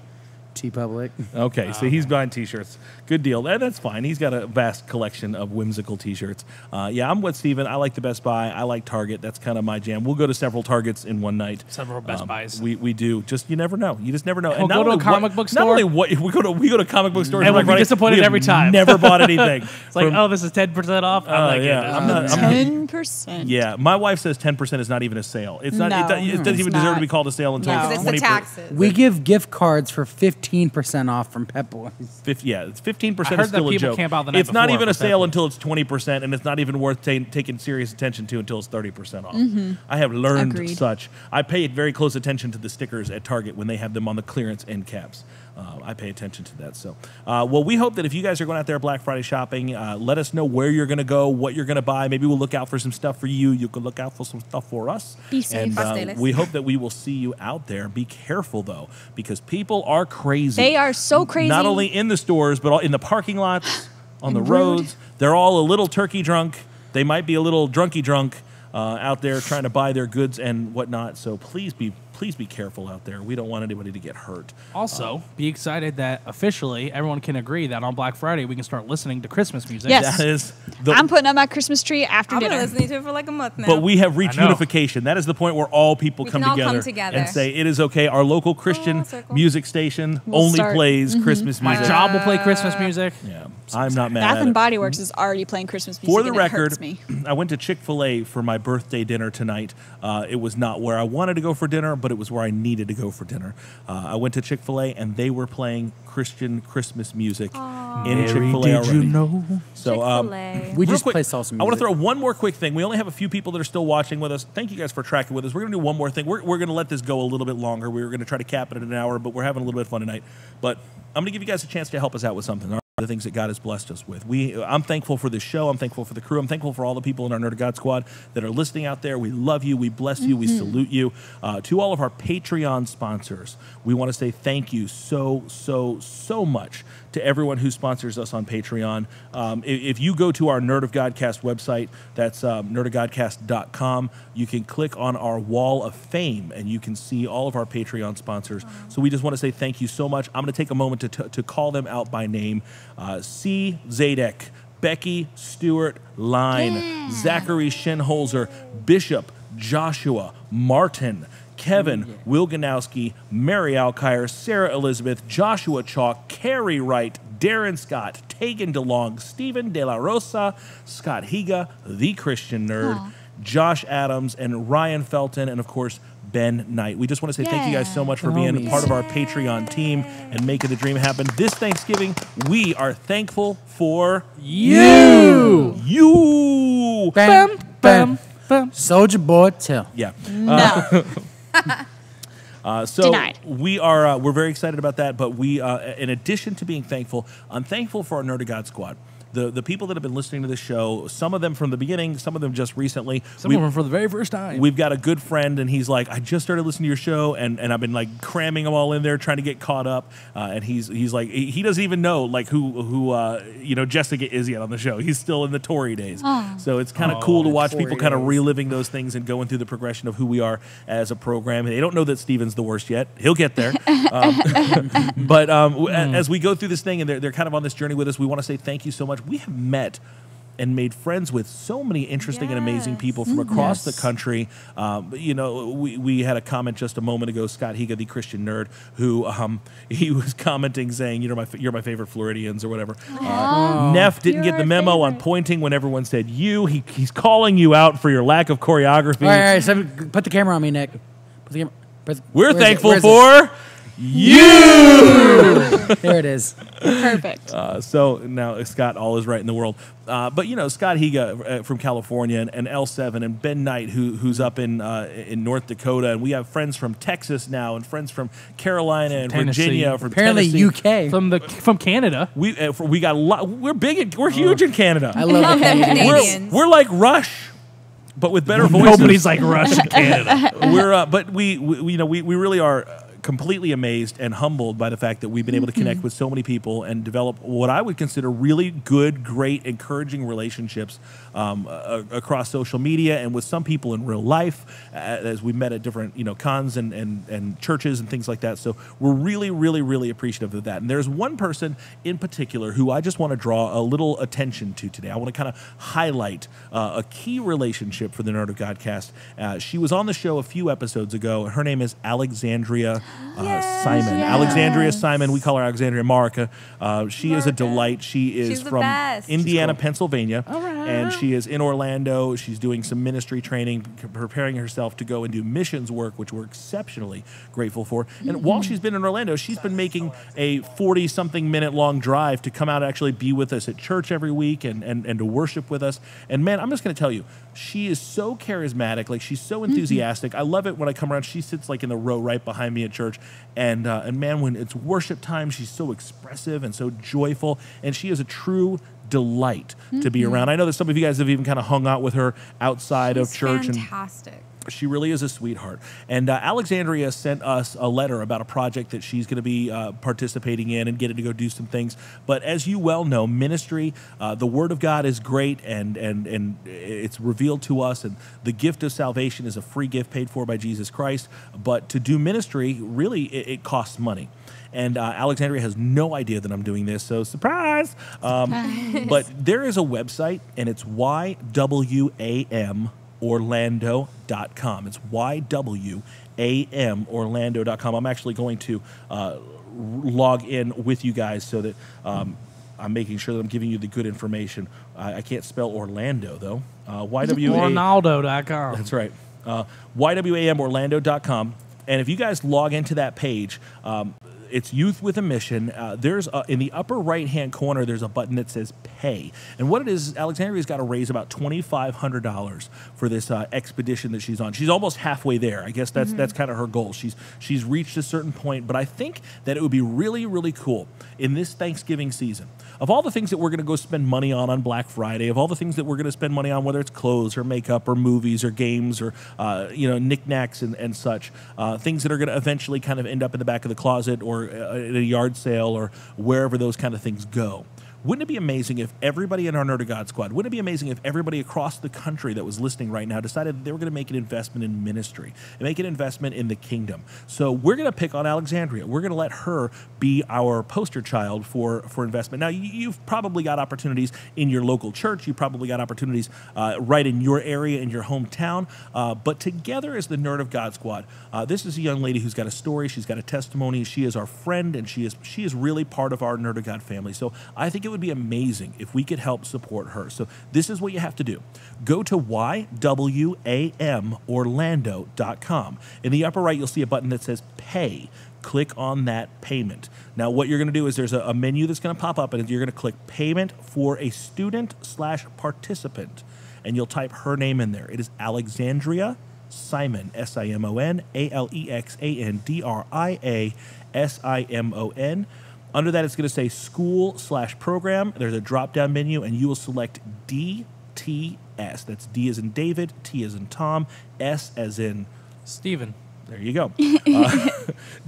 TeePublic. Okay, so he's buying T-shirts. Good deal. That's fine. He's got a vast collection of whimsical T-shirts. Yeah, I'm with Steven. I like the Best Buy. I like Target. That's kind of my jam. We'll go to several Targets in one night. Several Best Buys. We do. Just you never know. You just never know. We'll go to a comic book store. Not only what we go to comic book stores And we'll be disappointed we have every time. Never bought anything. It's like, oh, this is 10% off. I'm like, yeah, I'm not. 10%. Yeah, my wife says 10% is not even a sale. It's not. No, it doesn't even it's deserve not. to be called a sale until No. it's Because it's the 20%. taxes. We give gift cards for 15% off from Pep Boys. Yeah, it's 15% I is heard that still a people joke. camp out the night It's not before even a for Pep sale Boys. until it's 20%, and it's not even worth taking serious attention to until it's 30% off. I have learned Agreed. such. I pay very close attention to the stickers at Target when they have them on the clearance end caps. I pay attention to that. So, well, we hope that if you guys are going out there Black Friday shopping, let us know where you're going to go, what you're going to buy. Maybe we'll look out for some stuff for you. You can look out for some stuff for us. Be safe. And Pasteles. we hope that we will see you out there. Be careful, though, because people are crazy. They are so crazy. Not only in the stores, but in the parking lots, on the roads. They're all a little turkey drunk. They might be a little drunky drunk out there trying to buy their goods and whatnot. So please be careful out there. We don't want anybody to get hurt. Also, be excited that officially everyone can agree that on Black Friday we can start listening to Christmas music. Yes. That is the. I'm putting up my Christmas tree after I've been dinner. listening to it for like a month now. But we have reached I know. unification. That is the point where all people We come can all come together, together. and say it is okay. Our local Christian circle. music station We'll only start- plays Christmas My music. job will play Christmas music. Yeah, I'm not mad Bath at and it. Body Works is already playing Christmas music. For the and record, it hurts me. I went to Chick-fil-A for my birthday dinner tonight. It was not where I wanted to go for dinner, but it was where I needed to go for dinner. I went to Chick-fil-A, and they were playing Christian Christmas music in Chick-fil-A already. Did you know? So, Chick-fil-A. We real just quick, play salsa music. I want to throw one more quick thing. We only have a few people that are still watching with us. Thank you guys for tracking with us. We're going to do one more thing. We're going to let this go a little bit longer. We were going to try to cap it at an hour, but we're having a little bit of fun tonight. But I'm going to give you guys a chance to help us out with something. All right? The things that God has blessed us with. I'm thankful for this show. I'm thankful for the crew. I'm thankful for all the people in our Nerd of God squad that are listening out there. We love you. We bless you. We salute you. To all of our Patreon sponsors, we want to say thank you so much to everyone who sponsors us on Patreon. If you go to our Nerd of Godcast website, that's nerdofgodcast.com, you can click on our wall of fame and you can see all of our Patreon sponsors. So we just want to say thank you so much. I'm going to take a moment to call them out by name. C. Zadek, Becky Stewart Line, Zachary Shinholzer, Bishop, Joshua, Martin, Kevin Wilganowski, Mary Alkire, Sarah Elizabeth, Joshua Chalk, Carrie Wright, Darren Scott, Tegan DeLong, Stephen De La Rosa, Scott Higa, The Christian Nerd, Josh Adams, and Ryan Felton, and of course, Ben Knight. We just want to say thank you guys so much for being a part of our Patreon team and making the dream happen. This Thanksgiving, we are thankful for You. you. Bam, bam, Bam. Soldier Boy Till. Yeah. No. So Denied. we're very excited about that. But we, in addition to being thankful, I'm thankful for our Nerd of God squad. The people that have been listening to this show, some of them from the beginning, some of them just recently. Some of them for the very first time. We've got a good friend, and he's like, I just started listening to your show, and I've been like cramming them all in there, trying to get caught up. And he's like, he doesn't even know like who Jessica is yet on the show. He's still in the Tory days, so it's kind of cool to watch people kind of reliving those things and going through the progression of who we are as a program. They don't know that Steven's the worst yet. He'll get there. But as we go through this thing, and they're kind of on this journey with us, we want to say thank you so much. We have met and made friends with so many interesting and amazing people from across the country. We had a comment just a moment ago, Scott Higa, the Christian Nerd, who he was commenting saying, you're my favorite Floridians or whatever. Neff didn't get the memo on pointing when everyone said you. He's calling you out for your lack of choreography. All right, so put the camera on me, Nick. Put the camera. We're thankful Where is for you. There it is. Perfect. So now Scott, all is right in the world. But Scott Higa from California and L7 and Ben Knight, who's up in North Dakota, and we have friends from Texas now and friends from Carolina and Tennessee. Virginia, from Apparently, Tennessee. UK. From Canada. We got a lot. We're big. We're huge in Canada. I love the Canadians. Canadians. We're like Rush, but with better voices. Nobody's like Rush in Canada. But we really are completely amazed and humbled by the fact that we've been able to connect with so many people and develop what I would consider really good, great, encouraging relationships across social media and with some people in real life as we met at different cons and churches and things like that. So we're really, really, really appreciative of that. And there's one person in particular who I just want to draw a little attention to today. I want to kind of highlight a key relationship for the Nerd of Godcast. She was on the show a few episodes ago. Her name is Alexandria Simon. Yes. Alexandria Simon. We call her Alexandria Marica. She is a delight. She is She's the from best. Indiana, Pennsylvania. And she is in Orlando. She's doing some ministry training, preparing herself to go and do missions work, which we're exceptionally grateful for. And while she's been in Orlando, she's been making a 40-something minute long drive to come out and actually be with us at church every week and to worship with us. And man, I'm just going to tell you, she is so charismatic. Like, she's so enthusiastic. I love it when I come around. She sits like in the row right behind me at church. And man, when it's worship time, she's so expressive and so joyful. And she is a true delight to be around. I know that some of you guys have even kind of hung out with her outside of church. Fantastic. She really is a sweetheart. And Alexandria sent us a letter about a project that she's going to be participating in and getting to go do some things. But as you well know, ministry, the Word of God is great and it's revealed to us. And the gift of salvation is a free gift paid for by Jesus Christ. But to do ministry, really, it costs money. And Alexandria has no idea that I'm doing this, so surprise! But there is a website, and it's YWAMOrlando.com. It's YWAMOrlando.com. I'm actually going to log in with you guys so that I'm making sure that I'm giving you the good information. I can't spell Orlando, though. Ronaldo.com. That's right. YWAMOrlando.com. And if you guys log into that page, it's Youth with a Mission. There's in the upper right-hand corner, there's a button that says Pay. And what it is Alexandria's got to raise about $2,500 for this expedition that she's on. She's almost halfway there. I guess that's kind of her goal. She's reached a certain point, but I think that it would be really, really cool in this Thanksgiving season. Of all the things that we're going to go spend money on Black Friday, of all the things that we're going to spend money on, whether it's clothes or makeup or movies or games or knickknacks and such, things that are going to eventually kind of end up in the back of the closet or at a yard sale or wherever those kind of things go. Wouldn't it be amazing if everybody in our Nerd of God squad, wouldn't it be amazing if everybody across the country that was listening right now decided that they were going to make an investment in ministry and make an investment in the kingdom? So we're going to pick on Alexandria. We're going to let her be our poster child for investment. Now, you've probably got opportunities in your local church. You probably got opportunities right in your area, in your hometown. But together as the Nerd of God squad, this is a young lady who's got a story. She's got a testimony. She is our friend, and she is really part of our Nerd of God family. So I think it would be amazing if we could help support her. So this is what you have to do. Go to YWAMOrlando.com. In the upper right, you'll see a button that says Pay. Click on that payment. Now, what you're going to do is there's a menu that's going to pop up, and you're going to click Payment for a Student/Participant, and you'll type her name in there. It is Alexandria Simon, Simon, Alexandria Simon. Under that, it's going to say School/Program. There's a drop-down menu, and you will select DTS. That's D as in David, T as in Tom, S as in Steven. There you go.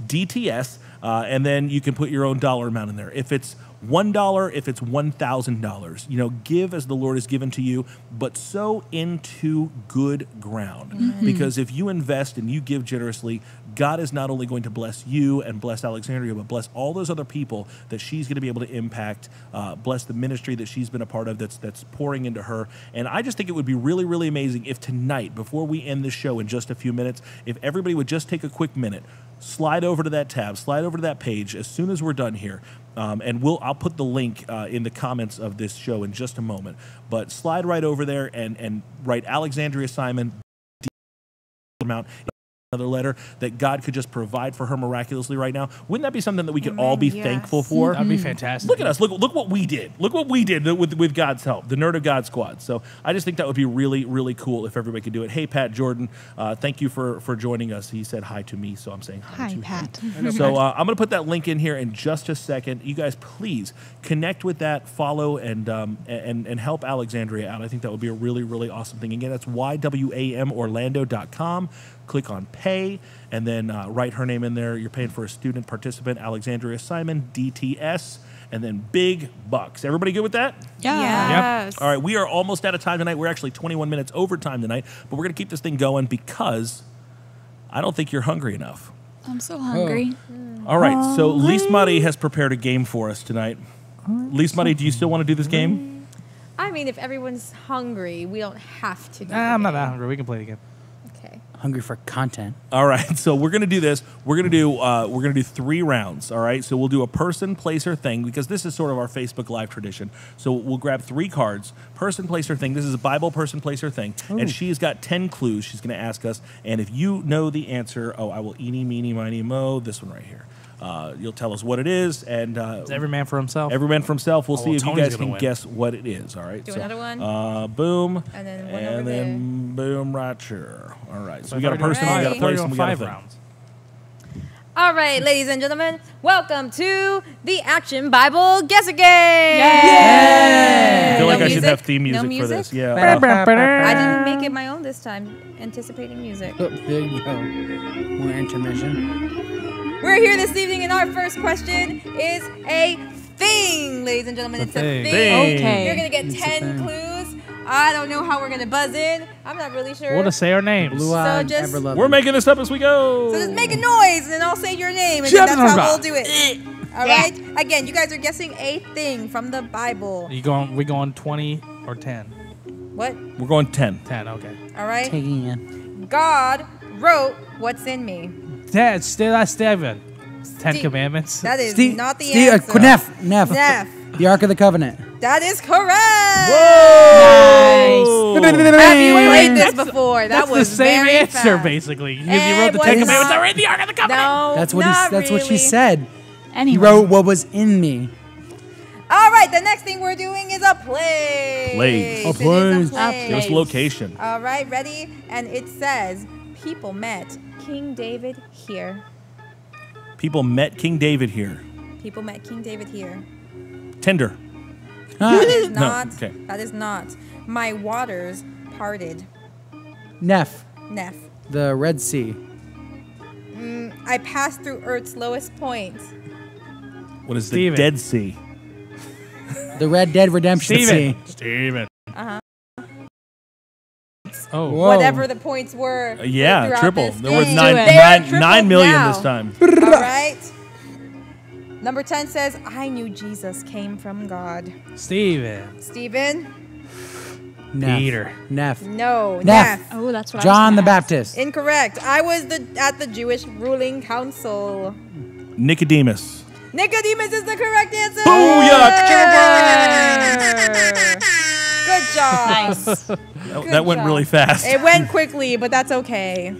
DTS, and then you can put your own dollar amount in there. If it's $1, if it's $1,000, give as the Lord has given to you, but sow into good ground. Mm-hmm. Because if you invest and you give generously, God is not only going to bless you and bless Alexandria, but bless all those other people that she's going to be able to impact, bless the ministry that she's been a part of that's pouring into her. And I just think it would be really, really amazing if tonight, before we end the show in just a few minutes, if everybody would just take a quick minute, slide over to that tab, slide over to that page as soon as we're done here. And I'll put the link in the comments of this show in just a moment. But slide right over there and write Alexandria Simon amount. Another letter that God could just provide for her miraculously right now. Wouldn't that be something that we could all be thankful for? That'd be fantastic. Look at us. Look what we did. Look what we did with God's help, the Nerd of God squad. So I just think that would be really, really cool if everybody could do it. Hey, Pat Jordan, thank you for joining us. He said hi to me, so I'm saying hi to Pat. him. So I'm going to put that link in here in just a second. You guys, please connect with that, follow, and help Alexandria out. I think that would be a really, really awesome thing. Again, that's YWAMOrlando.com. click on pay, and then write her name in there. You're paying for a student participant, Alexandria Simon, DTS, and then big bucks. Everybody good with that? Yes. All right, we are almost out of time tonight. We're actually 21 minutes over time tonight, but we're going to keep this thing going because I don't think you're hungry enough. I'm so hungry. All right, so Lise Marie has prepared a game for us tonight. Lise Marie, do you still want to do this game? I mean, if everyone's hungry, we don't have to do the I'm not that game. hungry. We can play the game. Okay. Hungry for content. All right, so we're gonna do this. We're gonna do 3 rounds. All right, so we'll do a person, place, or thing because this is sort of our Facebook Live tradition. So we'll grab 3 cards: person, place, or thing. This is a Bible person, place, or thing, and she's got 10 clues. She's gonna ask us, and if you know the answer, I will eeny, meeny, miny, mo. This one right here. You'll tell us what it is, and It's every man for himself. every man for himself. We'll Oh, see well, if you Tony's guys gonna can win. guess what it is. All right. Do so, another one. Boom. And then one and over then boom right here. All right. So we I got a thought we were person, doing we got a five. place, and we got a 5 thing. rounds. All right, ladies and gentlemen, welcome to the Action Bible Guessing Game. I feel like No I should music? have theme No music for this. music? Yeah. I didn't make it my own this time, anticipating music. Oh, there you go. More intermission. We're here this evening, and our first question is a thing, ladies and gentlemen. It's a thing. thing. Okay. You're going to get It's a 10 thing. clues. I don't know how we're going to buzz in. I'm not really sure. We'll just say our names. Blue-eyed, just- ever loving. We're making this up as we go. So just make a noise, and then I'll say your name, and then that's how we'll do it. All right? Again, you guys are guessing a thing from the Bible. We going 20 or 10? What? We're going 10. 10, okay. All right? Taking in. God wrote what's in me. That's Steven. 10 Steve- Commandments. That is Steve, not the Steve, answer. Neff. Neff. The Ark of the Covenant. That is correct. Whoa! Have you played this before? That That's was the same very answer, fast. basically. You It wrote the was 10 Commandments not- are in the Ark of the Covenant. No, That's what not That's what she really. said. He Anyway. wrote what was in me. All right, the next thing we're doing is a place. Place. A It is place. place. Give us location. All right, ready? And it says, people met King David here. People met King David here. People met King David here. Tinder. That is No, not. okay. That is not. My waters parted. Neff. Neff. The Red Sea. I passed through Earth's lowest point. What is Steven. the Dead Sea? The Red Dead Redemption Sea. Steven. Uh-huh. Oh. Whoa. Whatever the points were. Yeah, throughout triple. this There was game. nine, They are nine, tripled 9 million now. this time. All right. Number 10 says, I knew Jesus came from God. Steven. Stephen? Neff. Peter. Neff. No. Neff. Oh, that's what I was John the gonna ask. Baptist. Incorrect. I was at the Jewish ruling council. Nicodemus. Nicodemus is the correct answer. Booyah! Good job. Nice. That went job. really fast. It went quickly, but that's okay.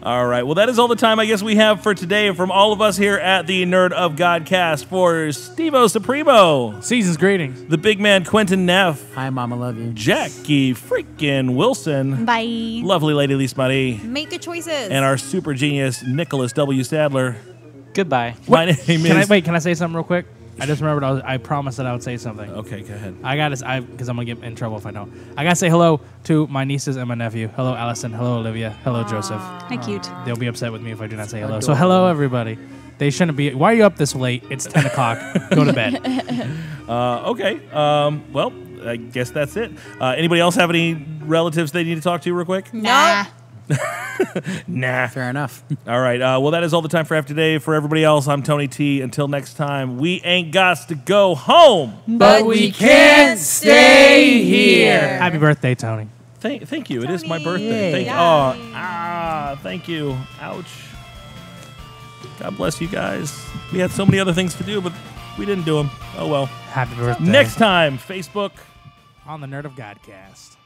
All right. Well, that is all the time I guess we have for today from all of us here at the Nerd of Godcast. For Steve-O Supremo, Season's greetings. the big man Quentin Neff, Hi, Mama, love you. Jackie freaking Wilson, Bye. lovely lady Lise Marie, Make good choices. and our super genius Nicholas W. Sadler. Goodbye. My name is... Can I say something real quick? I just remembered I promised that I would say something. Okay, go ahead. Because I'm gonna get in trouble if I don't. I gotta say hello to my nieces and my nephew. Hello, Allison. Hello, Olivia. Hello, Joseph. Hi, cute. They'll be upset with me if I do not say hello. So hello, everybody. They shouldn't be. Why are you up this late? It's 10 o'clock. Go to bed. Okay. Well, I guess that's it. Anybody else have any relatives they need to talk to real quick? Nah. Nah. Fair enough. All right. Well, that is all the time for after today. For everybody else, I'm Tony T. Until next time, we ain't got to go home. But we can't stay here. Happy birthday, Tony. Thank you. It is my Tony. birthday. Thank Yay. thank you. Ouch. God bless you guys. We had so many other things to do, but we didn't do them. Oh well. Happy birthday. Next time, Facebook. on the Nerd of Godcast.